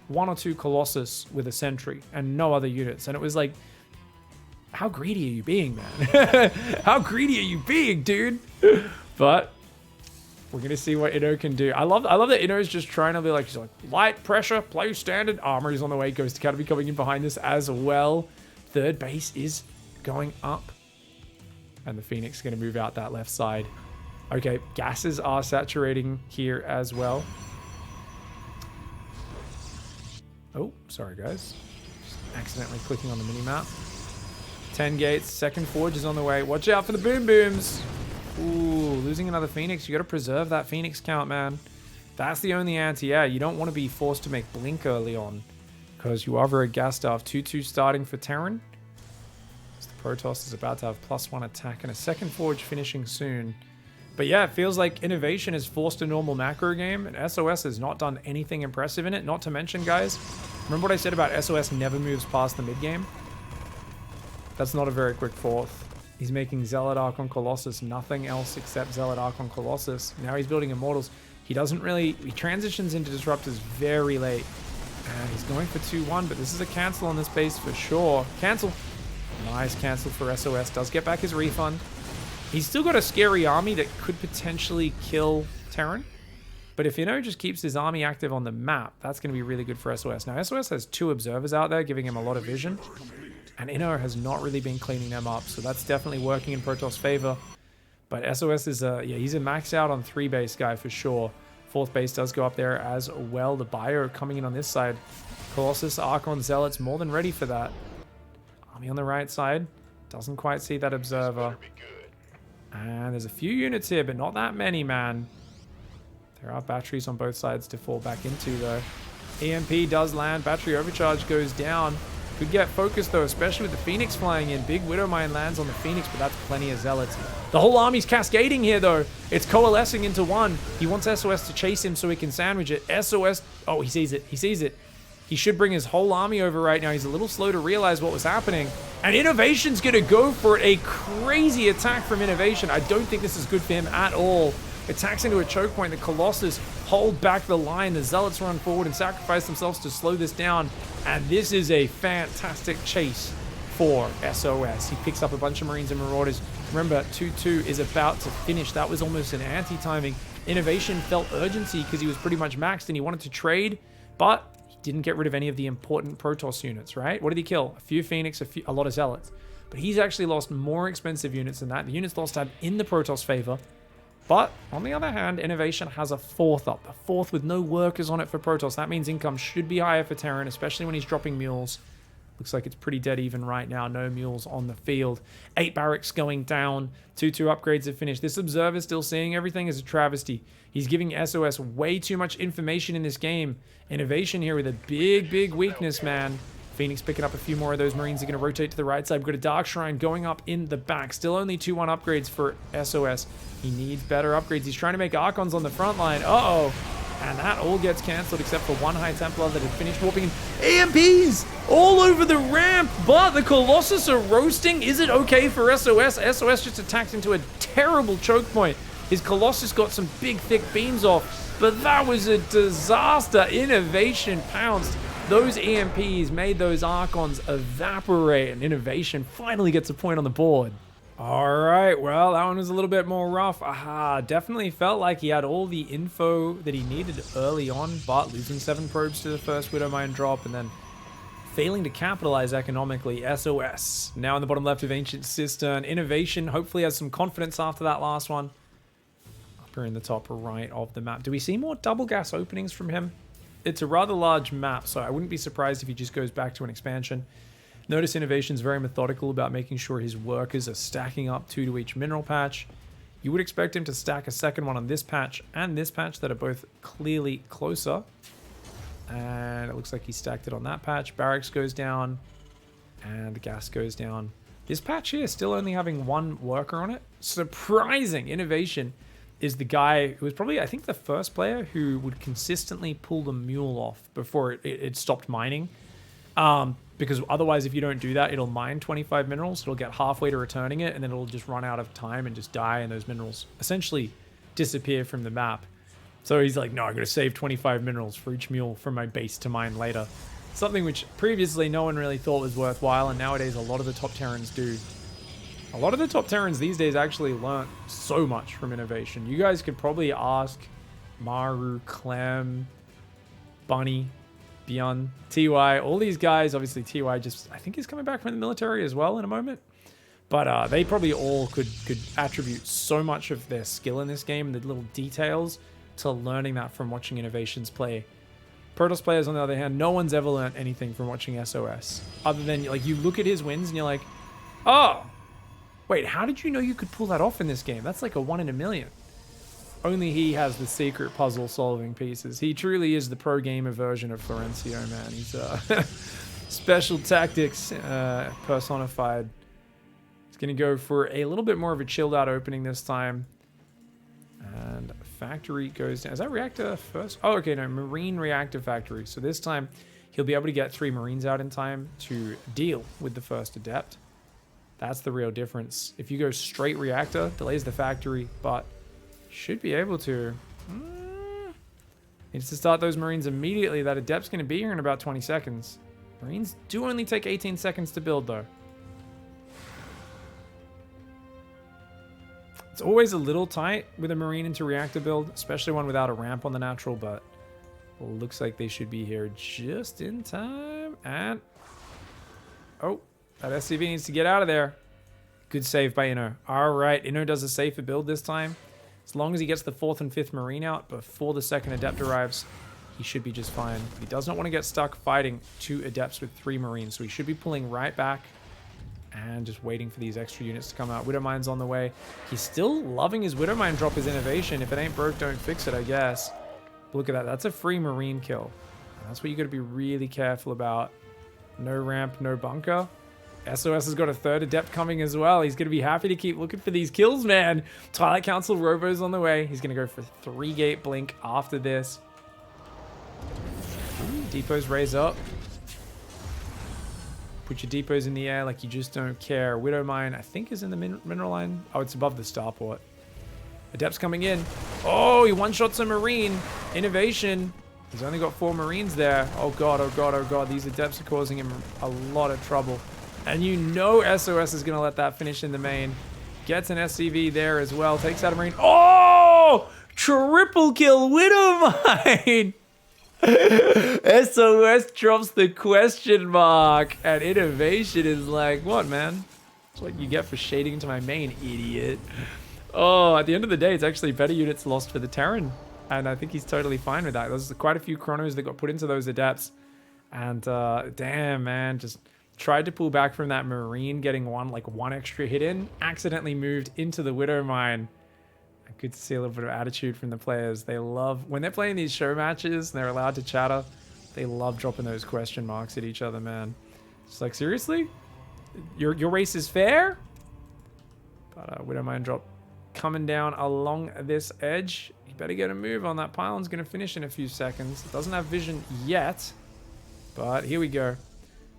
1 or 2 Colossus with a Sentry and no other units. And it was like, how greedy are you being, man? How greedy are you being, dude? But we're going to see what Inno can do. I love that Inno is just trying to be like, he's like, light pressure, play standard. Armor is on the way. Ghost Academy coming in behind this as well. 3rd base is going up. And the Phoenix is going to move out that left side. Okay, gases are saturating here as well. Oh, sorry guys. Just accidentally clicking on the mini-map. 10 gates, second forge is on the way. Watch out for the boom booms. Ooh, losing another Phoenix. You got to preserve that Phoenix count, man. That's the only anti-air. You don't want to be forced to make blink early on, because you are very gassed off. 2-2 starting for Terran. So the Protoss is about to have +1 attack and a second forge finishing soon. But yeah, it feels like Innovation has forced a normal macro game, and SOS has not done anything impressive in it. Not to mention, guys, remember what I said about SOS never moves past the mid game? That's not a very quick fourth. He's making Zealot Archon Colossus, nothing else except Zealot Archon Colossus. Now he's building Immortals. He doesn't really, he transitions into Disruptors very late. And he's going for 2-1, but this is a cancel on this base for sure. Cancel. Nice cancel for SOS. Does get back his refund. He's still got a scary army that could potentially kill Terran. But if Inno just keeps his army active on the map, that's going to be really good for SOS. Now, SOS has 2 observers out there, giving him a lot of vision. And Inno has not really been cleaning them up, so that's definitely working in Protoss' favor. But SOS is yeah, he's a max out on 3 base guy for sure. 4th base does go up there as well. The bio coming in on this side. Colossus, Archon, Zealots, more than ready for that. Army on the right side. Doesn't quite see that observer. And there's a few units here, but not that many, man. There are batteries on both sides to fall back into, though. EMP does land. Battery overcharge goes down. Could get focused, though, especially with the Phoenix flying in. Big Widow Mine lands on the Phoenix, but that's plenty of Zealots. The whole army's cascading here, though. It's coalescing into one. He wants SOS to chase him so he can sandwich it. SOS... Oh, he sees it. He sees it. He should bring his whole army over right now. He's a little slow to realize what was happening. And Innovation's going to go for a crazy attack from Innovation. I don't think this is good for him at all. Attacks into a choke point. The Colossus hold back the line. The Zealots run forward and sacrifice themselves to slow this down. And this is a fantastic chase for SOS. He picks up a bunch of Marines and Marauders. Remember, 2-2 is about to finish. That was almost an anti-timing. Innovation felt urgency because he was pretty much maxed and he wanted to trade, but he didn't get rid of any of the important Protoss units, right? What did he kill? A few Phoenix, a lot of Zealots. But he's actually lost more expensive units than that. The units lost have in the Protoss favor. But, on the other hand, Innovation has a 4th up. A 4th with no workers on it for Protoss. That means income should be higher for Terran, especially when he's dropping mules. Looks like it's pretty dead even right now. No mules on the field. 8 barracks going down. 2-2 upgrades have finished. This Observer still seeing everything as a travesty. He's giving SOS way too much information in this game. Innovation here with a big, big weakness, man. Phoenix picking up a few more of those Marines. Are going to rotate to the right side. We've got a Dark Shrine going up in the back. Still only 2-1 upgrades for SOS. He needs better upgrades. He's trying to make Archons on the front line. Uh-oh. And that all gets cancelled except for one High Templar that had finished warping in. EMPs all over the ramp, but the Colossus are roasting. Is it okay for SOS? SOS just attacked into a terrible choke point. His Colossus got some big, thick beams off, but that was a disaster. Innovation pounced. Those EMPs made those Archons evaporate, and Innovation finally gets a point on the board. All right, well, that one was a little bit more rough. Aha, definitely felt like he had all the info that he needed early on, but losing 7 probes to the first Widow Mine drop and then failing to capitalize economically. SOS now in the bottom left of Ancient Cistern. Innovation hopefully has some confidence after that last one. Up here in the top right of the map. Do we see more double gas openings from him? It's a rather large map, so I wouldn't be surprised if he just goes back to an expansion. Notice Innovation's very methodical about making sure his workers are stacking up 2 to each mineral patch. You would expect him to stack a second one on this patch and this patch that are both clearly closer. And it looks like he stacked it on that patch. Barracks goes down and the gas goes down. This patch here still only having 1 worker on it. Surprising. Innovation is the guy who was probably, I think, the first player who would consistently pull the mule off before it stopped mining. Because otherwise, if you don't do that, it'll mine 25 minerals. It'll get halfway to returning it, and then it'll just run out of time and just die, and those minerals essentially disappear from the map. So he's like, no, I'm going to save 25 minerals for each mule from my base to mine later. Something which previously no one really thought was worthwhile, and nowadays a lot of the top Terrans do. A lot of the top Terrans these days actually learnt so much from Innovation. You guys could probably ask Maru, Clem, Bunny, Bjorn, TY, all these guys. Obviously TY just, I think he's coming back from the military as well in a moment. But they probably all could attribute so much of their skill in this game, the little details, to learning that from watching Innovations play. Protoss players, on the other hand, no one's ever learned anything from watching SOS. Other than, like, you look at his wins and you're like, oh, wait, how did you know you could pull that off in this game? That's like a 1 in a million. Only he has the secret puzzle-solving pieces. He truly is the pro-gamer version of Florencio, man. He's special tactics personified. He's going to go for a little bit more of a chilled-out opening this time. And factory goes down. Is that reactor first? Oh, okay, no, marine reactor factory. So this time, he'll be able to get 3 marines out in time to deal with the first adept. That's the real difference. If you go straight reactor, delays the factory, but should be able to. Needs to start those marines immediately. That adept's going to be here in about 20 seconds. Marines do only take 18 seconds to build, though. It's always a little tight with a marine into reactor build, especially one without a ramp on the natural, but looks like they should be here just in time. And oh, that SCV needs to get out of there. Good save by Inno. All right, Inno does a safer build this time. As long as he gets the 4th and 5th marine out before the 2nd adept arrives, he should be just fine. He does not want to get stuck fighting 2 adepts with 3 marines, so he should be pulling right back and just waiting for these extra units to come out. Widowmine's on the way. He's still loving his Widowmine drop his innovation. If it ain't broke, don't fix it, I guess. But look at that. That's a free marine kill. And that's what you got to be really careful about. No ramp, no bunker. SOS has got a 3rd adept coming as well. He's going to be happy to keep looking for these kills, man. Twilight Council Robo's on the way. He's going to go for 3-gate blink after this. Ooh, depots raise up. Put your depots in the air like you just don't care. Widowmine, I think, is in the mineral line. Oh, it's above the starport. Adept's coming in. Oh, he one-shots a marine. Innovation. He's only got 4 marines there. Oh, God, oh, God, oh, God. These adepts are causing him a lot of trouble. And you know SOS is going to let that finish in the main. Gets an SCV there as well. Takes out a marine. Oh! Triple kill Widowmine! SOS drops the question mark, and Innovation is like, what, man? That's what you get for shading into my main, idiot. Oh, at the end of the day, it's actually better units lost for the Terran, and I think he's totally fine with that. There's quite a few chronos that got put into those adepts, and damn, man, just tried to pull back from that marine, getting one extra hit in, accidentally moved into the Widowmine. Good to see a little bit of attitude from the players. They love, when they're playing these show matches and they're allowed to chatter, they love dropping those question marks at each other, man. It's like, seriously? Your race is fair? But Widowmine drop coming down along this edge. You better get a move on that. Pylon's going to finish in a few seconds. It doesn't have vision yet, but here we go.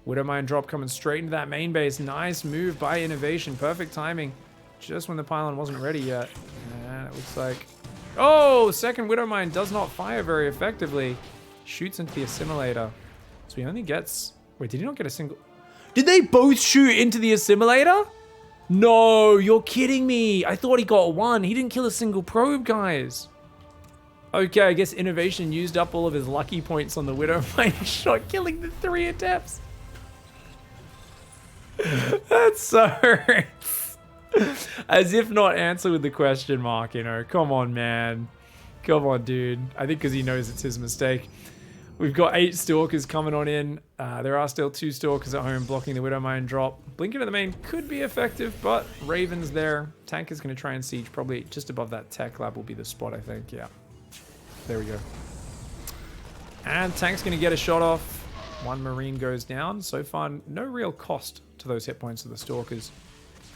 Widowmine drop coming straight into that main base. Nice move by Innovation. Perfect timing. Just when the pylon wasn't ready yet. And it looks like... Oh! 2nd Widowmine does not fire very effectively. Shoots into the assimilator. So he only gets... Wait, did he not get a single... Did they both shoot into the assimilator? No, you're kidding me. I thought he got 1. He didn't kill a single probe, guys. Okay, I guess Innovation used up all of his lucky points on the Widowmine shot, killing the 3 adepts. That's so hurts. As if not answer with the question mark, you know. Come on, man. Come on, dude. I think because he knows it's his mistake. We've got 8 Stalkers coming on in. There are still 2 Stalkers at home blocking the Widowmine drop. Blink into the main could be effective, but Raven's there. Tank is going to try and siege. Probably just above that tech lab will be the spot, I think. Yeah. There we go. And Tank's going to get a shot off. 1 Marine goes down. So far, no real cost to those hit points of the Stalkers.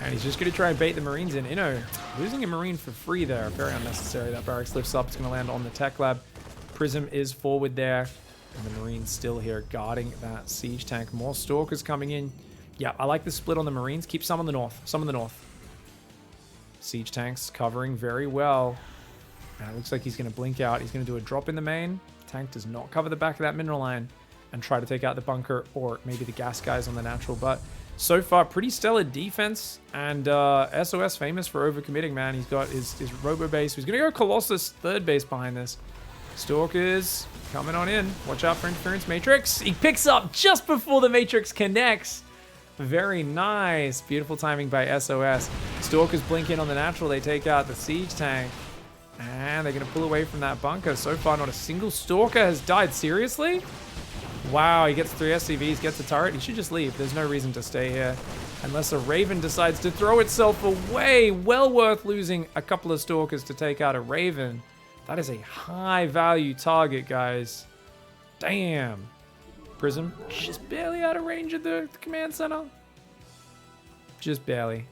And he's just going to try and bait the Marines in. Inno, losing a Marine for free there. Very unnecessary. That barracks lifts up. It's going to land on the tech lab. Prism is forward there. And the Marines still here guarding that siege tank. More Stalkers coming in. Yeah, I like the split on the Marines. Keep some on the north. Some on the north. Siege tanks covering very well. And it looks like he's going to blink out. He's going to do a drop in the main. Tank does not cover the back of that mineral line and try to take out the bunker or maybe the gas guys on the natural. But so far, pretty stellar defense. And SOS famous for overcommitting, man. He's got his robo base. He's going to go Colossus 3rd base behind this. Stalkers coming on in. Watch out for interference matrix. He picks up just before the matrix connects. Very nice. Beautiful timing by SOS. Stalkers blink in on the natural. They take out the siege tank. And they're going to pull away from that bunker. So far, not a single Stalker has died. Seriously? Wow, he gets 3 SCVs, gets a turret. He should just leave. There's no reason to stay here. Unless a Raven decides to throw itself away. Well worth losing a couple of Stalkers to take out a Raven. That is a high value target, guys. Damn. Prism just barely out of range of the command center. Just barely.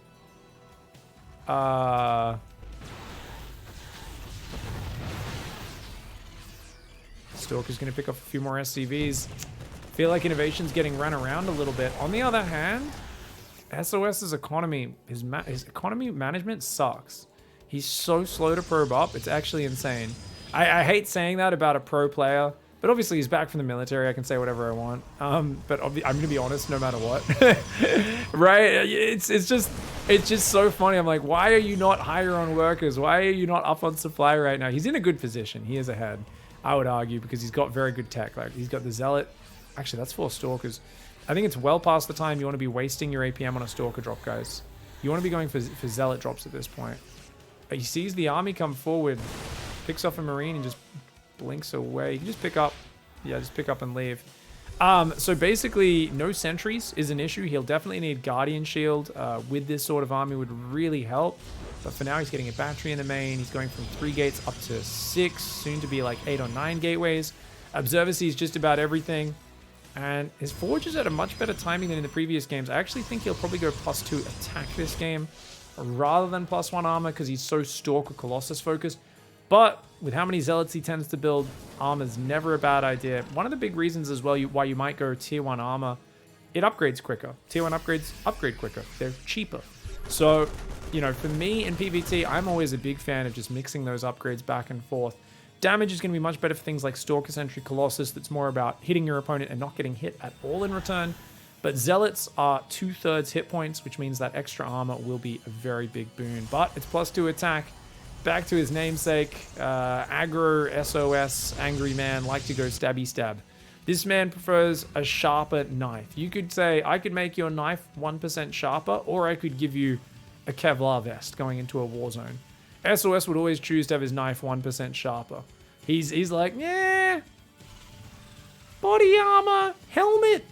Stalker's going to pick up a few more SCVs. Feel like Innovation's getting run around a little bit. On the other hand, SOS's economy, his economy management sucks. He's so slow to probe up. It's actually insane. I hate saying that about a pro player, but obviously he's back from the military. I can say whatever I want. But I'm going to be honest no matter what. Right? It's just so funny. I'm like, why are you not higher on workers? Why are you not up on supply right now? He's in a good position. He is ahead, I would argue, because he's got very good tech. Like, he's got the Zealot. Actually, that's 4 Stalkers. I think it's well past the time you want to be wasting your APM on a Stalker drop, guys. You want to be going for Zealot drops at this point. He sees the army come forward, picks off a Marine, and just blinks away. You can just pick up. Yeah, just pick up and leave. So basically, no sentries is an issue. He'll definitely need Guardian Shield. With this sort of army would really help. But for now, he's getting a battery in the main. He's going from 3 gates up to 6, soon to be like 8 or 9 gateways. Observer sees just about everything. And his Forge is at a much better timing than in the previous games. I actually think he'll probably go +2 attack this game rather than +1 armor because he's so Stalker Colossus focused. But with how many Zealots he tends to build, armor's never a bad idea. One of the big reasons as well why you might go tier 1 armor, it upgrades quicker. Tier 1 upgrades upgrade quicker. They're cheaper. So, you know, for me in PvT, I'm always a big fan of just mixing those upgrades back and forth. Damage is going to be much better for things like Stalker Sentry Colossus, that's more about hitting your opponent and not getting hit at all in return. But Zealots are 2/3 hit points, which means that extra armor will be a very big boon. But it's +2 attack. Back to his namesake, aggro SOS, angry man, like to go stabby stab. This man prefers a sharper knife. You could say, I could make your knife 1% sharper, or I could give you a Kevlar vest going into a war zone. SOS would always choose to have his knife 1% sharper. He's like, yeah, body armor, helmet.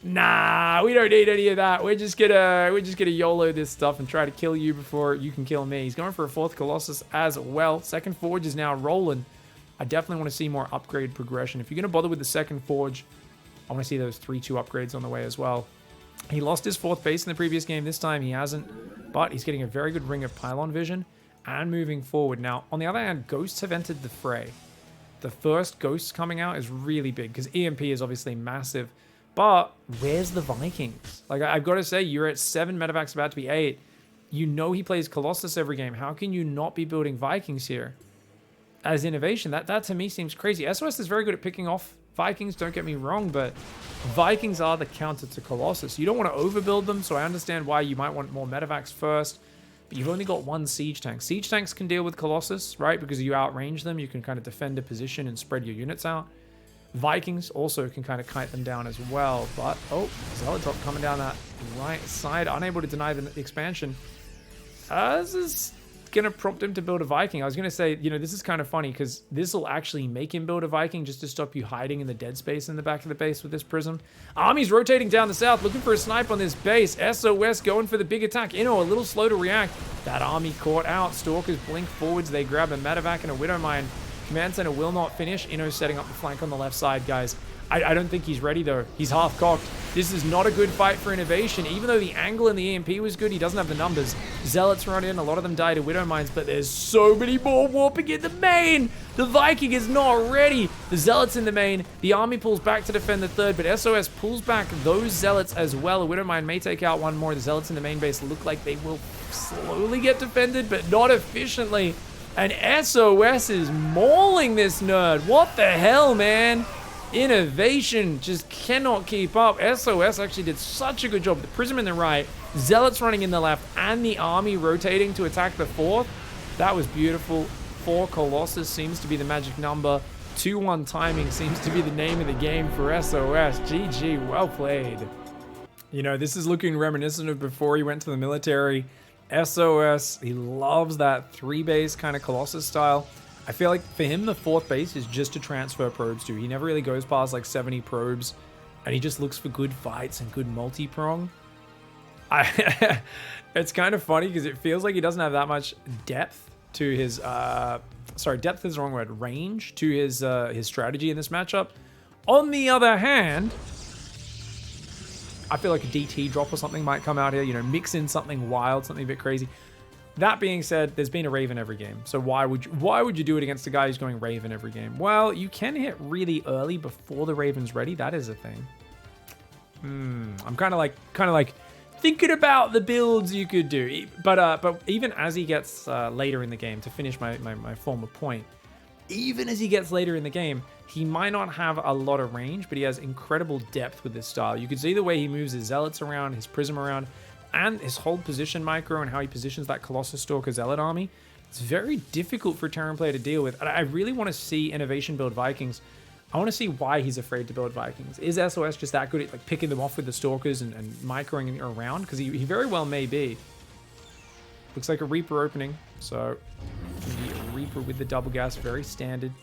Nah, we don't need any of that. We're just gonna YOLO this stuff and try to kill you before you can kill me. He's going for a 4th Colossus as well. Second Forge is now rolling. I definitely want to see more upgrade progression. If you're gonna bother with the second Forge, I want to see those 3-2 upgrades on the way as well. He lost his 4th base in the previous game. This time he hasn't, but he's getting a very good ring of pylon vision and moving forward. Now, on the other hand, ghosts have entered the fray. The first ghosts coming out is really big because EMP is obviously massive. But where's the Vikings? Like, I've got to say, you're at 7, Medevac's about to be 8. You know he plays Colossus every game. How can you not be building Vikings here? As innovation, that to me seems crazy. SOS is very good at picking off Vikings, don't get me wrong, but Vikings are the counter to Colossus. You don't want to overbuild them, so I understand why you might want more Medevacs first. But you've only got 1 siege tank. Siege tanks can deal with Colossus, right? Because you outrange them, you can kind of defend a position and spread your units out. Vikings also can kind of kite them down as well. But, oh, Zealot drop coming down that right side. Unable to deny the expansion. This is going to prompt him to build a Viking. I was going to say, you know, this is kind of funny because this will actually make him build a Viking just to stop you hiding in the dead space in the back of the base with this Prism. Army's rotating down the south, looking for a snipe on this base. SOS going for the big attack. Inno a little slow to react. That army caught out. Stalkers blink forwards. They grab a Medevac and a Widowmine. Command center will not finish. Inno setting up the flank on the left side, guys. I don't think he's ready, though. He's half-cocked. This is not a good fight for innovation. Even though the angle and the EMP was good, he doesn't have the numbers. Zealots run in. A lot of them die to Widowmines, but there's so many more warping in the main. The Viking is not ready. The Zealots in the main. The army pulls back to defend the 3rd, but SOS pulls back those Zealots as well. A Widowmine may take out 1 more. The Zealots in the main base look like they will slowly get defended, but not efficiently. And SOS is mauling this nerd. What the hell, man? Innovation just cannot keep up. SOS actually did such a good job. The Prism in the right, Zealots running in the left, and the army rotating to attack the 4th. That was beautiful. 4 Colossus seems to be the magic number. 2-1 timing seems to be the name of the game for SOS. GG, well played. You know, this is looking reminiscent of before he went to the military. SOS, he loves that 3-base kind of Colossus style. I feel like for him, the 4th base is just to transfer probes to. He never really goes past like 70 probes, and he just looks for good fights and good multi-prong. It's kind of funny because it feels like he doesn't have that much depth to his, sorry, depth is the wrong word, range to his strategy in this matchup. On the other hand, I feel like a DT drop or something might come out here, you know, mix in something wild, something a bit crazy. That being said, there's been a Raven every game. So why would you do it against a guy who's going Raven every game? Well, you can hit really early before the Raven's ready. That is a thing. I'm kind of like thinking about the builds you could do. But even as he gets later in the game, to finish my former point, even as he gets later in the game, he might not have a lot of range, but he has incredible depth with this style. You can see the way he moves his Zealots around, his Prism around, and his hold position micro and how he positions that Colossus Stalker Zealot army. It's very difficult for a Terran player to deal with. And I really want to see Innovation build Vikings. I want to see why he's afraid to build Vikings. Is SOS just that good at like picking them off with the Stalkers and microing around? Because he very well may be. Looks like a Reaper opening. So the Reaper with the double gas, very standard.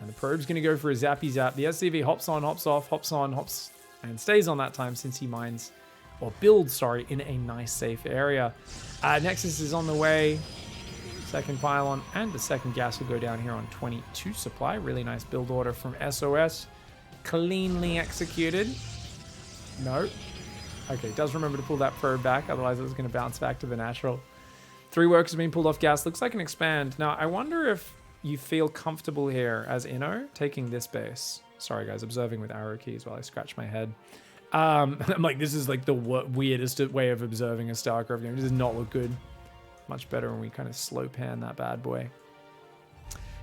And the probe's going to go for a zappy zap. The SCV hops on, hops off, hops on, hops, and stays on that time since he mines, or builds, sorry, in a nice safe area. Nexus is on the way. Second pylon, and the second gas will go down here on 22 supply. Really nice build order from SOS. Cleanly executed. No. Okay, does remember to pull that probe back, otherwise it was going to bounce back to the natural. 3 workers being pulled off gas. Looks like an expand. Now, I wonder if you feel comfortable here as Inno taking this base. Sorry guys, observing with arrow keys while I scratch my head. I'm like, this is like the weirdest way of observing a StarCraft game. It does not look good. Much better when we kind of slow pan that bad boy.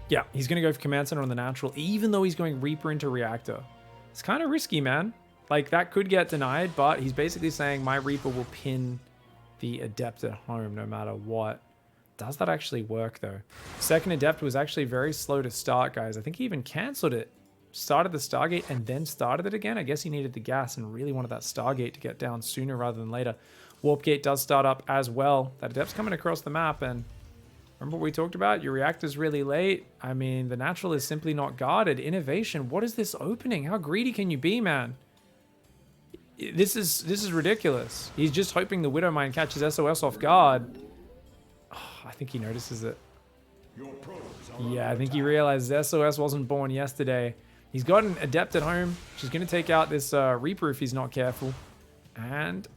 Yeah, he's going to go for Command Center on the natural, even though he's going Reaper into Reactor. It's kind of risky, man. Like, that could get denied, but he's basically saying my Reaper will pin the Adept at home no matter what. Does that actually work, though? Second Adept was actually very slow to start, guys. I think he even cancelled it. Started the Stargate and then started it again. I guess he needed the gas and really wanted that Stargate to get down sooner rather than later. Warp Gate does start up as well. That Adept's coming across the map, and remember what we talked about? Your Reactor's really late. I mean, the natural is simply not guarded. Innovation, what is this opening? How greedy can you be, man? This is ridiculous. He's just hoping the Widowmine catches SOS off guard. I think he notices it. Yeah, I think he realizes SOS wasn't born yesterday. He's got an Adept at home. She's going to take out this Reaper if he's not careful. And,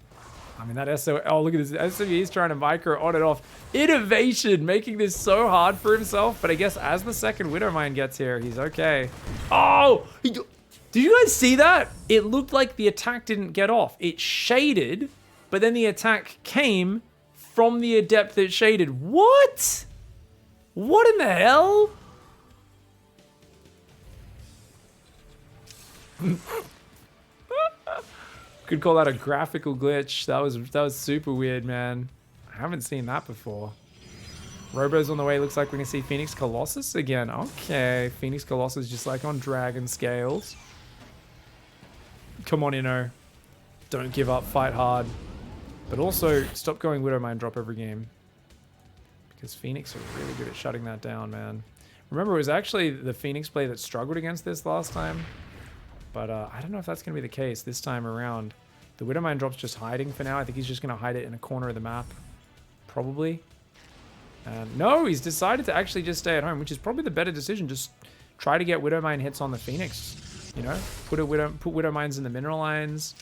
I mean, that SOS... Oh, look at this. SOS is trying to micro on and off. Innovation, making this so hard for himself. But I guess as the second Widowmine gets here, he's okay. Oh! Did you guys see that? It looked like the attack didn't get off. It shaded, but then the attack came from the Adept that shaded. What? What in the hell? Could call that a graphical glitch. That was super weird, man. I haven't seen that before. Robo's on the way. Looks like we're gonna see Phoenix Colossus again. Okay, Phoenix Colossus just like on dragon scales. Come on, Inno. Don't give up. Fight hard. But also, stop going Widowmine drop every game. Because Phoenix are really good at shutting that down, man. Remember, it was actually the Phoenix play that struggled against this last time. But I don't know if that's going to be the case this time around. The Widowmine drop's just hiding for now. I think he's just going to hide it in a corner of the map. Probably. No, he's decided to actually just stay at home, which is probably the better decision. Just try to get Widowmine hits on the Phoenix. You know, put Widowmines in the mineral lines.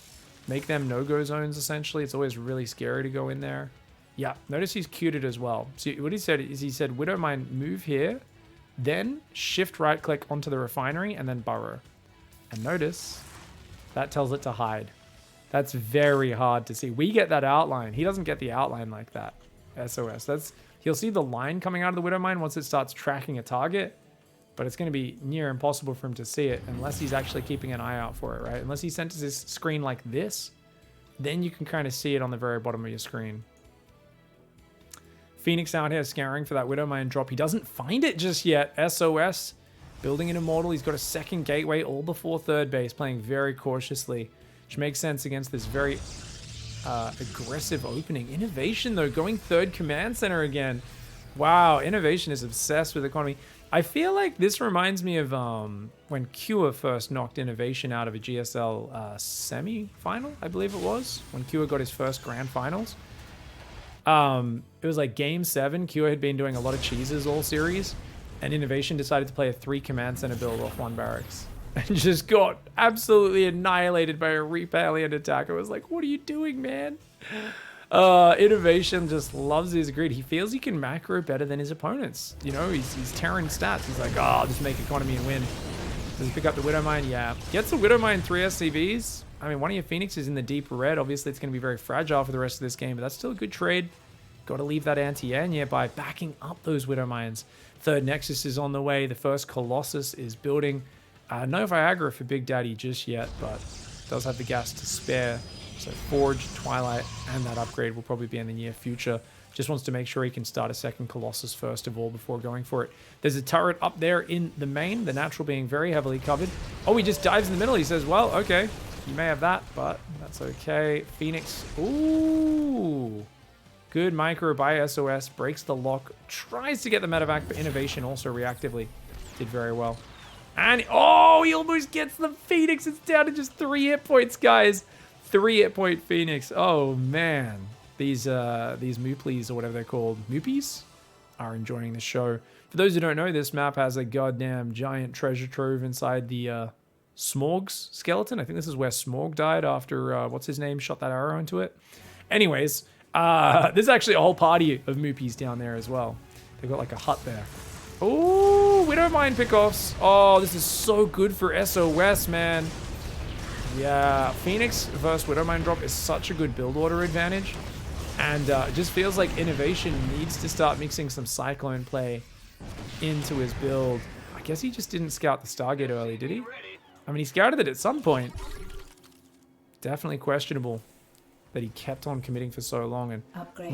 Make them no-go zones, essentially. It's always really scary to go in there. Yeah, notice he's queued it as well. So what he said is he said, Widowmine, move here, then shift right-click onto the refinery, and then burrow. And notice, that tells it to hide. That's very hard to see. We get that outline. He doesn't get the outline like that. SOS. He'll see the line coming out of the Widowmine once it starts tracking a target, but it's going to be near impossible for him to see it unless he's actually keeping an eye out for it, right? Unless he centers his screen like this, then you can kind of see it on the very bottom of your screen. Phoenix out here scouring for that Widowmine drop. He doesn't find it just yet. SOS building an Immortal. He's got a second gateway all before third base, playing very cautiously. which makes sense against this very aggressive opening. Innovation, though, going third command center again. Wow, Innovation is obsessed with economy. I feel like this reminds me of when Cure first knocked Innovation out of a GSL semi-final, I believe it was, when Cure got his first grand finals. It was like game 7. Cure had been doing a lot of cheeses all series, and Innovation decided to play a 3 command center build off 1 barracks. And just got absolutely annihilated by a Repalliant attack. I was like, what are you doing, man? Innovation just loves his grid. He feels he can macro better than his opponents. You know, he's tearing stats. He's like, oh, I'll just make economy and win. Does he pick up the Widowmine? Yeah. Gets the Widowmine 3 SCVs. I mean, one of your Phoenix is in the deep red. Obviously, it's going to be very fragile for the rest of this game, but that's still a good trade. Got to leave that anti-air by backing up those Widowmines. Third Nexus is on the way. The first Colossus is building. No Viagra for Big Daddy just yet, but does have the gas to spare. So Forge, Twilight, and that upgrade will probably be in the near future. Just wants to make sure he can start a second Colossus first of all before going for it. There's a turret up there in the main, the natural being very heavily covered. Oh, he just dives in the middle. He says, well, okay, you may have that, but that's okay. Phoenix, ooh. Good micro by SOS, breaks the lock, tries to get the medevac, but Innovation also reactively did very well. And, oh, he almost gets the Phoenix. It's down to just 3 hit points, guys. 3 hit point Phoenix. Oh, man. These Mooplies, or whatever they're called, Moopies, are enjoying the show. For those who don't know, this map has a goddamn giant treasure trove inside the Smorg's skeleton. I think this is where Smorg died after, what's his name, shot that arrow into it. Anyways, there's actually a whole party of Moopies down there as well. They've got like a hut there. Oh, Widowmine pickoffs. Oh, this is so good for SOS, man. Yeah, Phoenix versus Widowmine drop is such a good build order advantage. And it just feels like Innovation needs to start mixing some Cyclone play into his build. I guess he just didn't scout the Stargate early, did he? I mean, he scouted it at some point. Definitely questionable that he kept on committing for so long. And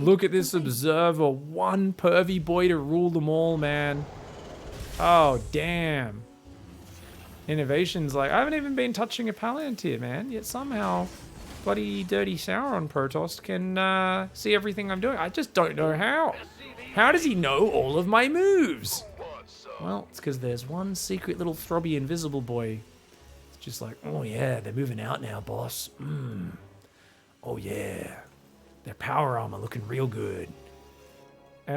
look at this Observer. One pervy boy to rule them all, man. Oh, damn. Innovation's like, I haven't even been touching a Palantir, man. Yet somehow bloody dirty Sauron Protoss can see everything I'm doing. I just don't know how. How does he know all of my moves? Well, it's because there's one secret little throbby invisible boy. It's just like, oh yeah, they're moving out now, boss. Oh yeah, their power armor looking real good.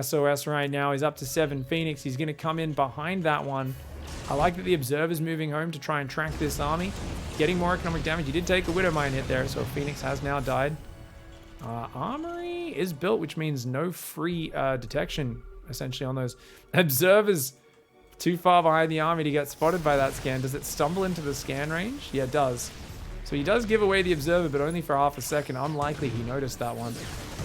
SOS right now is up to 7 Phoenix. He's going to come in behind that one. I like that the Observer's moving home to try and track this army. Getting more economic damage. He did take a Widowmine hit there, so Phoenix has now died. Armory is built, which means no free detection, essentially, on those. Observers too far behind the army to get spotted by that scan. Does it stumble into the scan range? Yeah, it does. So he does give away the Observer, but only for half a second. Unlikely he noticed that one.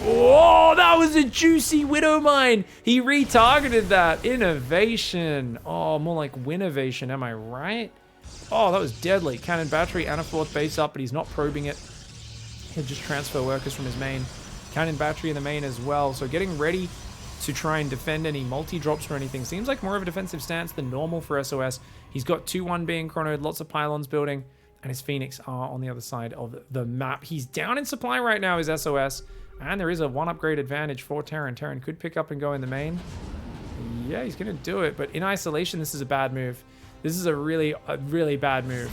Oh, that was a juicy Widowmine. He retargeted that. Innovation. Oh, more like Winovation, am I right? Oh, that was deadly. Cannon battery and a 4th base up, but he's not probing it. He'll just transfer workers from his main. Cannon battery in the main as well. So getting ready to try and defend any multi-drops or anything. Seems like more of a defensive stance than normal for SOS. He's got 2-1 being chronoed, lots of pylons building. And his Phoenix are on the other side of the map. He's down in supply right now, is SOS. And there is a 1 upgrade advantage for Terran. Terran could pick up and go in the main. Yeah, he's going to do it. But in isolation, this is a bad move. This is a really bad move.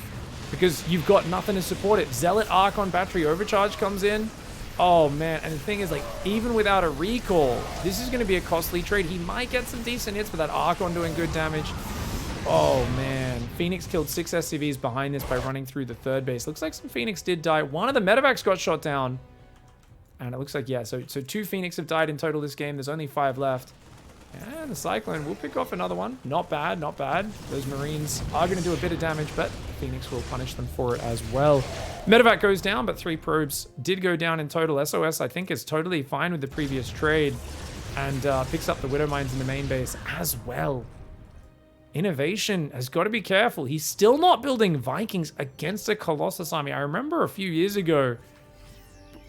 Because you've got nothing to support it. Zealot Archon battery overcharge comes in. Oh, man. And the thing is, like, even without a recall, this is going to be a costly trade. He might get some decent hits with that Archon doing good damage. Oh, man. Phoenix killed 6 SCVs behind this by running through the 3rd base. Looks like some Phoenix did die. One of the medevacs got shot down. And it looks like, yeah, so 2 Phoenix have died in total this game. There's only 5 left. And the Cyclone will pick off another one. Not bad, not bad. Those Marines are going to do a bit of damage, but Phoenix will punish them for it as well. Medevac goes down, but 3 probes did go down in total. SOS, I think, is totally fine with the previous trade. And picks up the Widowmines in the main base as well. Innovation has got to be careful. He's still not building Vikings against a Colossus army. I remember a few years ago,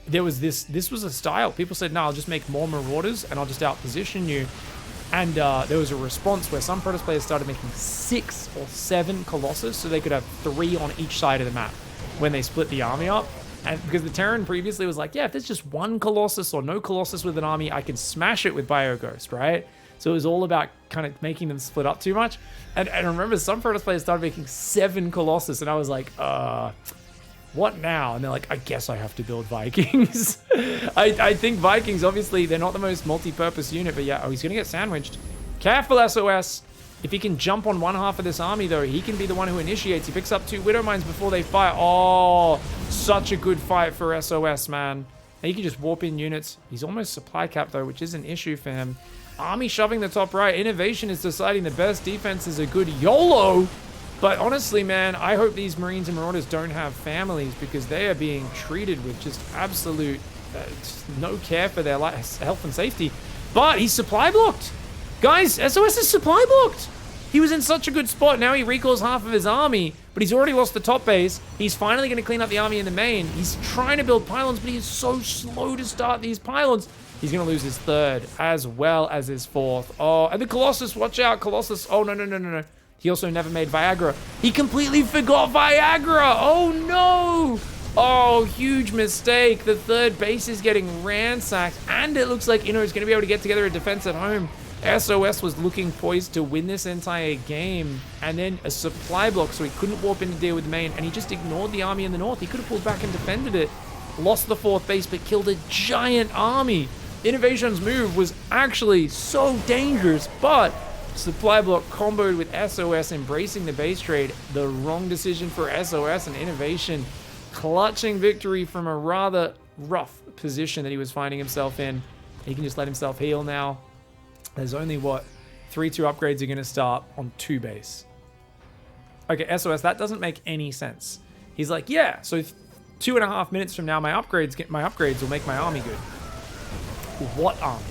there was this was a style. People said, no, I'll just make more Marauders and I'll just outposition you. And there was a response where some Protoss players started making 6 or 7 Colossus so they could have 3 on each side of the map when they split the army up. And because the Terran previously was like, yeah, if there's just one Colossus or no Colossus with an army, I can smash it with Bioghost, right? So it was all about kind of making them split up too much. And I remember some Protoss players started making 7 Colossus, and I was like, what now? And they're like, I guess I have to build Vikings. I think Vikings, obviously, they're not the most multi-purpose unit, but yeah, he's going to get sandwiched. Careful, SOS. If he can jump on one half of this army, though, he can be the one who initiates. He picks up 2 Widow Mines before they fire. Oh, such a good fight for SOS, man. And he can just warp in units. He's almost supply capped, though, which is an issue for him. Army shoving the top right. Innovation is deciding the best defense is a good YOLO. But honestly, man, I hope these Marines and Marauders don't have families, because they are being treated with just absolute no care for their health and safety. But he's supply blocked. Guys, SOS is supply blocked. He was in such a good spot. Now he recalls half of his army, but he's already lost the top base. He's finally going to clean up the army in the main. He's trying to build pylons, but he is so slow to start these pylons. He's going to lose his 3rd as well as his 4th. Oh, and the Colossus, watch out, Colossus. Oh, no. He also never made Viagra. He completely forgot Viagra. Oh, no. Oh, huge mistake. The 3rd base is getting ransacked, and it looks like Inno is going to be able to get together a defense at home. SOS was looking poised to win this entire game, and then a supply block, so he couldn't warp in to deal with the main, and he just ignored the army in the north. He could have pulled back and defended it, lost the 4th base, but killed a giant army. Innovation's move was actually so dangerous, but supply block comboed with SOS embracing the base trade. The wrong decision for SOS, and Innovation clutching victory from a rather rough position that he was finding himself in. He can just let himself heal now. There's only, what, 3-2 upgrades are going to start on 2 base. Okay, SOS, that doesn't make any sense. He's like, yeah, so 2.5 minutes from now, my upgrades will make my army good. What army?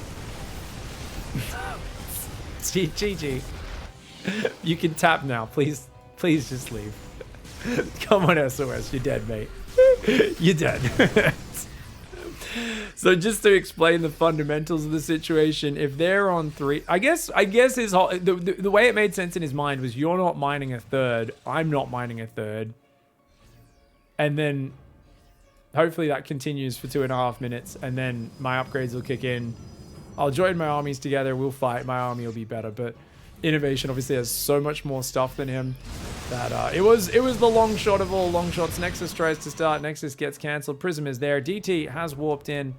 GG. You can tap now. Please just leave. Come on, SOS. You're dead, mate. You're dead. So just to explain the fundamentals of the situation, if they're on 3, I guess his whole the way it made sense in his mind was, you're not mining a 3rd, I'm not mining a 3rd, and then hopefully that continues for 2.5 minutes, and then my upgrades will kick in. I'll join my armies together. We'll fight. My army will be better. But Innovation obviously has so much more stuff than him that it was the long shot of all long shots. Nexus tries to start. Nexus gets cancelled. Prism is there. DT has warped in,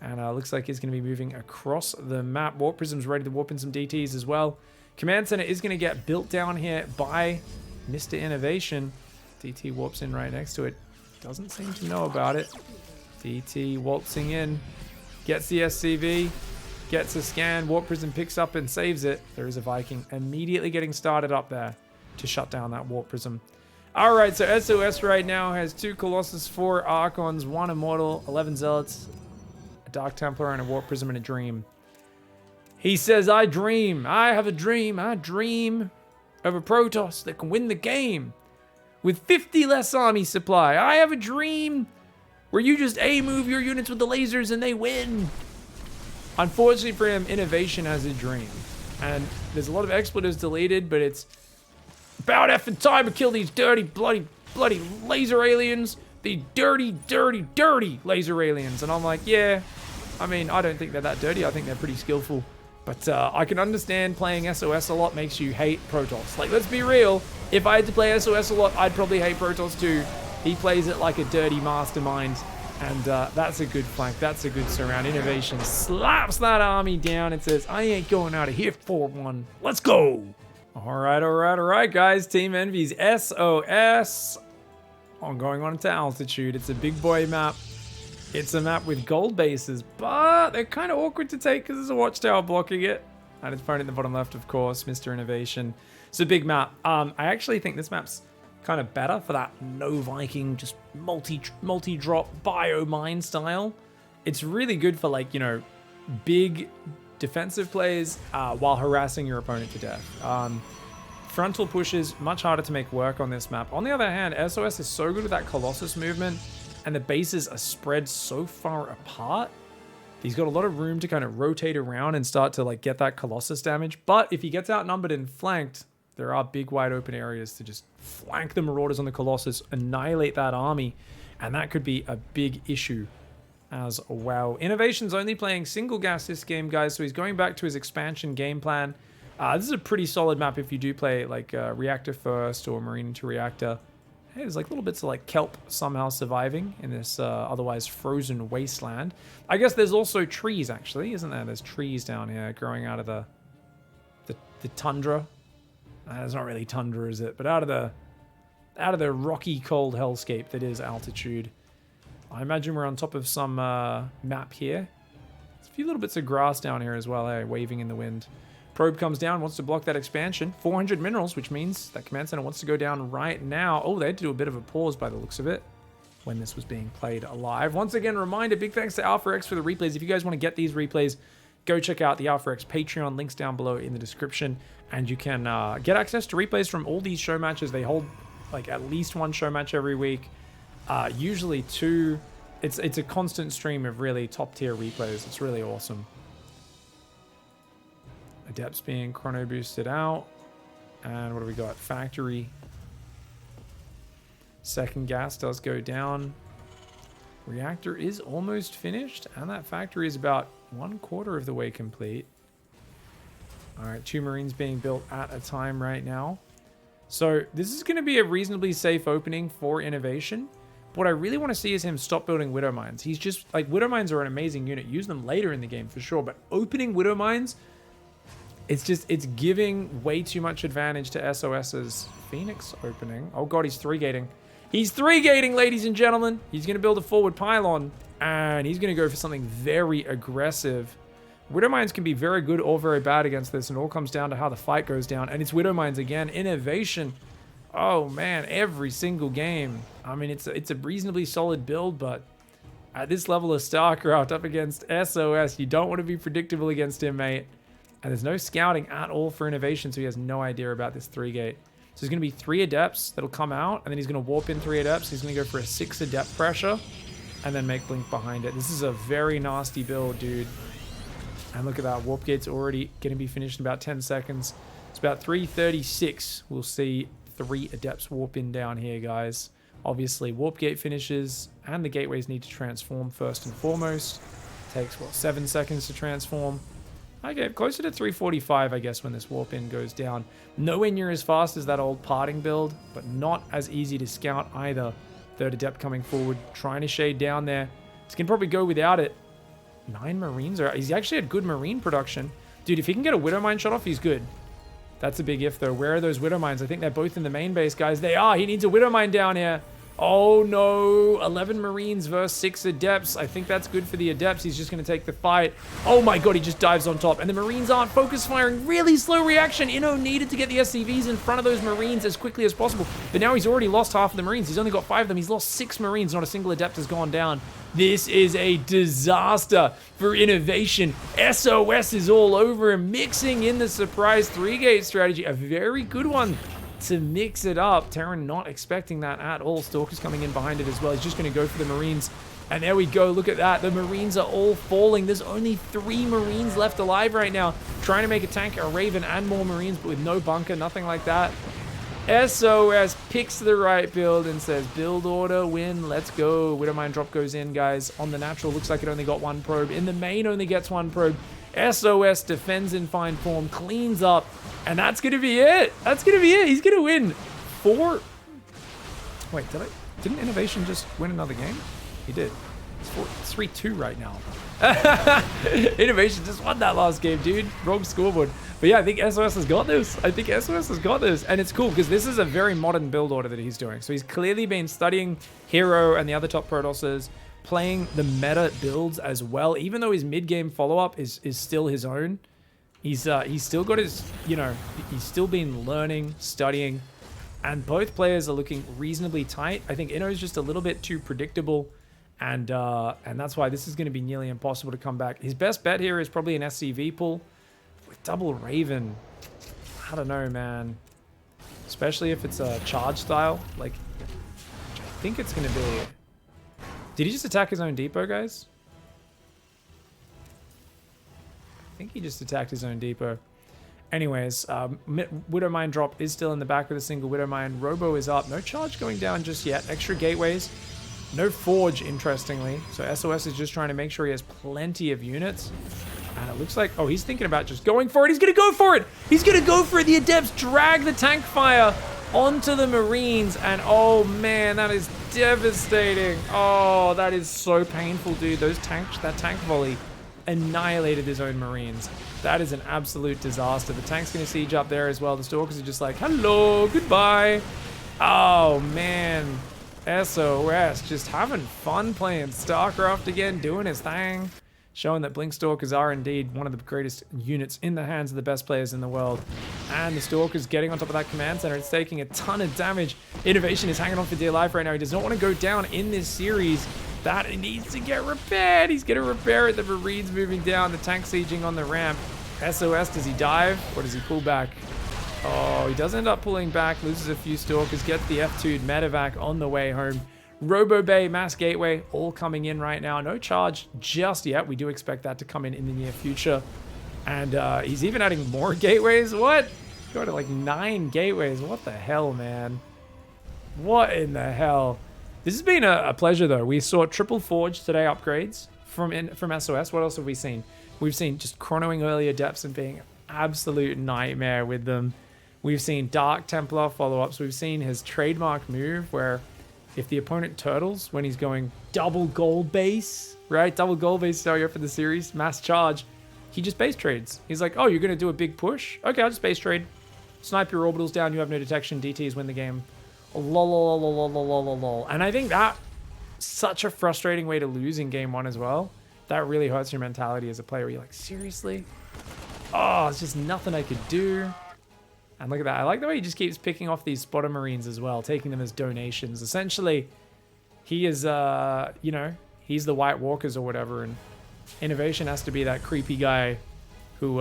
and looks like he's going to be moving across the map. Warp Prism's ready to warp in some DTs as well. Command Center is going to get built down here by Mr. Innovation. DT warps in right next to it. Doesn't seem to know about it. DT waltzing in. Gets the SCV. Gets a scan. Warp Prism picks up and saves it. There is a Viking immediately getting started up there to shut down that Warp Prism. All right, so SOS right now has 2 Colossus, 4 Archons, 1 Immortal, 11 Zealots, a Dark Templar, and a Warp Prism and a Dream. He says, I dream. I have a dream. I dream of a Protoss that can win the game with 50 less army supply. I have a dream where you just A-move your units with the lasers and they win. Unfortunately for him, Innovation has a dream. And there's a lot of expletives deleted, but it's about effing time to kill these dirty, bloody laser aliens. The dirty laser aliens. And I'm like, yeah, I mean, I don't think they're that dirty. I think they're pretty skillful. But I can understand playing SOS a lot makes you hate Protoss. Like, let's be real. If I had to play SOS a lot, I'd probably hate Protoss too. He plays it like a dirty mastermind. And that's a good flank. That's a good surround. Innovation slaps that army down and says, I ain't going out of here for one. Let's go. All right, guys. Team Envy's SOS. I'm going on to altitude. It's a big boy map. It's a map with gold bases, but they're kind of awkward to take because there's a watchtower blocking it. And it's found in the bottom left, of course, Mr. Innovation. It's a big map. I actually think this map's kind of better for that no Viking, just multi-drop bio mine style. It's really good for, like, you know, big defensive plays while harassing your opponent to death. Frontal pushes, much harder to make work on this map. On the other hand, SOS is so good with that Colossus movement, and the bases are spread so far apart. He's got a lot of room to kind of rotate around and start to, like, get that Colossus damage. But if he gets outnumbered and flanked, there are big wide open areas to just flank the Marauders on the Colossus, annihilate that army. And that could be a big issue as well. Innovation's only playing single gas this game, guys, so he's going back to his expansion game plan. This is a pretty solid map if you do play like Reactor First or Marine into Reactor. Hey, there's like little bits of like kelp somehow surviving in this otherwise frozen wasteland. I guess there's also trees, actually, isn't there? There's trees down here growing out of the tundra. It's not really tundra, is it? But out of the rocky, cold hellscape that is altitude. I imagine we're on top of some map here. There's a few little bits of grass down here as well, hey, waving in the wind. Probe comes down, wants to block that expansion. 400 minerals, which means that command center wants to go down right now. Oh, they had to do a bit of a pause by the looks of it when this was being played live. Once again, reminder, big thanks to AlphaX for the replays. If you guys want to get these replays, go check out the AlphaX Patreon. Links down below in the description. And you can get access to replays from all these show matches. They hold like at least one show match every week. Usually two. It's a constant stream of really top tier replays. It's really awesome. Adepts being chrono boosted out. And what do we got? Factory. Second gas does go down. Reactor is almost finished. And that factory is about 1/4 of the way complete. Alright, 2 Marines being built at a time right now. So this is going to be a reasonably safe opening for Innovation. What I really want to see is him stop building Widow Mines. He's just, like, Widow Mines are an amazing unit. Use them later in the game for sure. But opening Widow Mines, it's giving way too much advantage to SOS's Phoenix opening. Oh god, he's 3-gating. He's 3-gating, ladies and gentlemen. He's going to build a forward pylon. And he's going to go for something very aggressive. Widow Mines can be very good or very bad against this. And it all comes down to how the fight goes down. And it's Widow Mines again. Innovation. Oh man, every single game. I mean, it's a reasonably solid build, but at this level of StarCraft up against SOS, you don't want to be predictable against him, mate. And there's no scouting at all for Innovation, so he has no idea about this 3-gate. So there's going to be 3 Adepts that'll come out, and then he's going to warp in 3 Adepts. He's going to go for a 6 Adept pressure, and then make Blink behind it. This is a very nasty build, dude. And look at that, Warp Gate's already going to be finished in about 10 seconds. It's about 3:36. We'll see 3 Adepts warp in down here, guys. Obviously, Warp Gate finishes, and the gateways need to transform first and foremost. Takes, what, 7 seconds to transform? Okay, closer to 3:45, I guess, when this warp in goes down. Nowhere near as fast as that old parting build, but not as easy to scout either. 3rd Adept coming forward, trying to shade down there. He's going to probably go without it. 9 Marines are out. He's actually had good Marine production. Dude, if he can get a Widow Mine shot off, he's good. That's a big if, though. Where are those Widow Mines? I think they're both in the main base, guys. They are. He needs a Widow Mine down here. Oh, no. 11 Marines versus 6 Adepts. I think that's good for the Adepts. He's just going to take the fight. Oh, my God. He just dives on top. And the Marines aren't focus firing. Really slow reaction. Inno needed to get the SCVs in front of those Marines as quickly as possible. But now he's already lost half of the Marines. He's only got 5 of them. He's lost 6 Marines. Not a single Adept has gone down. This is a disaster for Innovation. SOS is all over him, mixing in the surprise 3-gate strategy. A very good one to mix it up. Terran not expecting that at all. Stalker's coming in behind it as well. He's just going to go for the Marines. And there we go. Look at that. The Marines are all falling. There's only 3 Marines left alive right now. Trying to make a tank, a Raven, and more Marines, but with no bunker, nothing like that. SOS picks the right build and says, build order, win, let's go. Widow Mine drop goes in, guys. On the natural, looks like it only got 1 probe. In the main, only gets 1 probe. SOS defends in fine form, cleans up, and that's going to be it. That's going to be it. He's going to win 4. Wait, didn't Innovation just win another game? He did. It's 3-2 right now. Innovation just won that last game, dude. Wrong scoreboard. But yeah, I think SOS has got this. I think SOS has got this. And it's cool because this is a very modern build order that he's doing. So he's clearly been studying Hero and the other top Protosses, playing the meta builds as well. Even though his mid-game follow-up is still his own, he's still got his, you know, he's still been learning, studying, and both players are looking reasonably tight. I think Inno's just a little bit too predictable. And that's why this is going to be nearly impossible to come back. His best bet here is probably an SCV pull. With double Raven, I don't know, man. Especially if it's a charge style. Like, I think it's going to be... Did he just attack his own depot, guys? I think he just attacked his own depot. Anyways, Widow Mine drop is still in the back with a single Widow Mine. Robo is up. No charge going down just yet. Extra gateways. No Forge, interestingly. So SOS is just trying to make sure he has plenty of units. And it looks like, oh, he's thinking about just going for it. He's going to go for it. He's going to go for it. The Adepts drag the tank fire onto the Marines. And oh, man, that is devastating. Oh, that is so painful, dude. That tank volley annihilated his own Marines. That is an absolute disaster. The tank's going to siege up there as well. The Stalkers are just like, hello, goodbye. Oh, man. SOS just having fun playing StarCraft again, doing his thing. Showing that Blink Stalkers are indeed one of the greatest units in the hands of the best players in the world. And the Stalkers getting on top of that command center. It's taking a ton of damage. Innovation is hanging on for dear life right now. He does not want to go down in this series. That needs to get repaired. He's going to repair it. The Marines moving down. The tank sieging on the ramp. SOS, does he dive or does he pull back? Oh, he does end up pulling back. Loses a few Stalkers. Gets the F2'd medevac on the way home. Robo Bay, Mass Gateway, all coming in right now. No charge just yet. We do expect that to come in the near future. And he's even adding more gateways. What? Go to like 9 gateways. What the hell, man? What in the hell? This has been a pleasure, though. We saw Triple Forge today upgrades from SOS. What else have we seen? We've seen just chronoing earlier depths and being an absolute nightmare with them. We've seen Dark Templar follow-ups. We've seen his trademark move where if the opponent turtles when he's going double gold base, right? Double gold base scenario for the series, mass charge, he just base trades. He's like, oh, you're going to do a big push? Okay, I'll just base trade. Snipe your orbitals down, you have no detection, DTs win the game. Lol. And I think that such a frustrating way to lose in game 1 as well. That really hurts your mentality as a player where you're like, seriously? Oh, it's just nothing I could do. And look at that. I like the way he just keeps picking off these spotter Marines as well, taking them as donations. Essentially, he is, you know, he's the White Walkers or whatever, and Innovation has to be that creepy guy who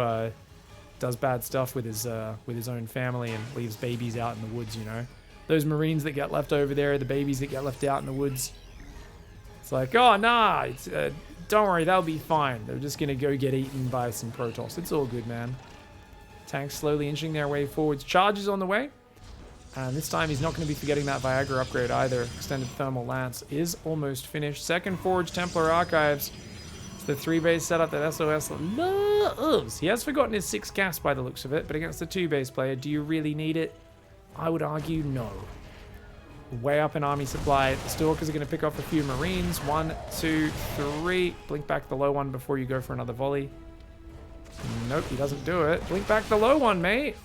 does bad stuff with his own family and leaves babies out in the woods, you know. Those Marines that get left over there, the babies that get left out in the woods. It's like, oh, nah, it's, don't worry, that'll be fine. They're just going to go get eaten by some Protoss. It's all good, man. Tanks slowly inching their way forwards. Charges on the way. And this time he's not going to be forgetting that Viagra upgrade either. Extended Thermal Lance is almost finished. Second Forge Templar Archives. It's the 3-base setup that SOS loves. He has forgotten his 6 gas by the looks of it, but against the 2-base player, do you really need it? I would argue no. Way up in army supply. The Stalkers are going to pick off a few Marines. 1, 2, 3. Blink back the low one before you go for another volley. Nope, he doesn't do it. Blink back the low one, mate.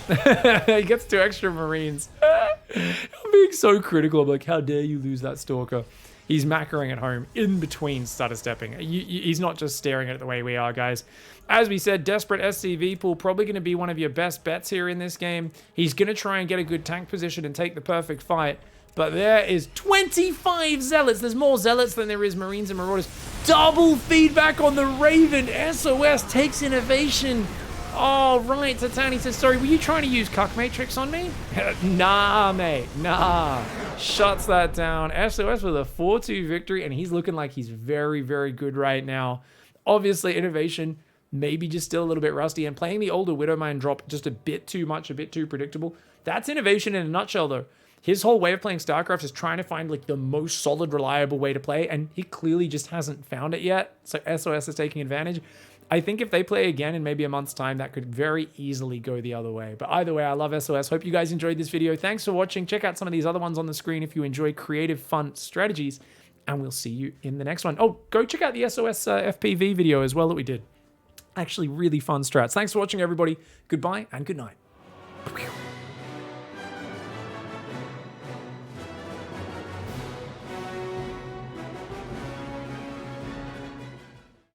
He gets 2 extra Marines. I'm being so critical. I'm like, how dare you lose that Stalker? He's macroing at home in between stutter stepping. He's not just staring at it the way we are, guys. As we said, Desperate SCV pool, probably going to be one of your best bets here in this game. He's going to try and get a good tank position and take the perfect fight. But there is 25 Zealots. There's more Zealots than there is Marines and Marauders. Double feedback on the Raven. SOS takes Innovation. Oh, right. Tatani says, sorry, were you trying to use Cuck Matrix on me? Nah, mate. Nah. Shuts that down. SOS with a 4-2 victory, and he's looking like he's very, very good right now. Obviously, Innovation maybe just still a little bit rusty, and playing the older Widowmine drop just a bit too much, a bit too predictable. That's Innovation in a nutshell, though. His whole way of playing StarCraft is trying to find like the most solid, reliable way to play, and he clearly just hasn't found it yet. So SOS is taking advantage. I think if they play again in maybe a month's time, that could very easily go the other way. But either way, I love SOS. Hope you guys enjoyed this video. Thanks for watching. Check out some of these other ones on the screen if you enjoy creative, fun strategies, and we'll see you in the next one. Oh, go check out the SOS FPV video as well that we did. Actually, really fun strats. Thanks for watching, everybody. Goodbye and good night.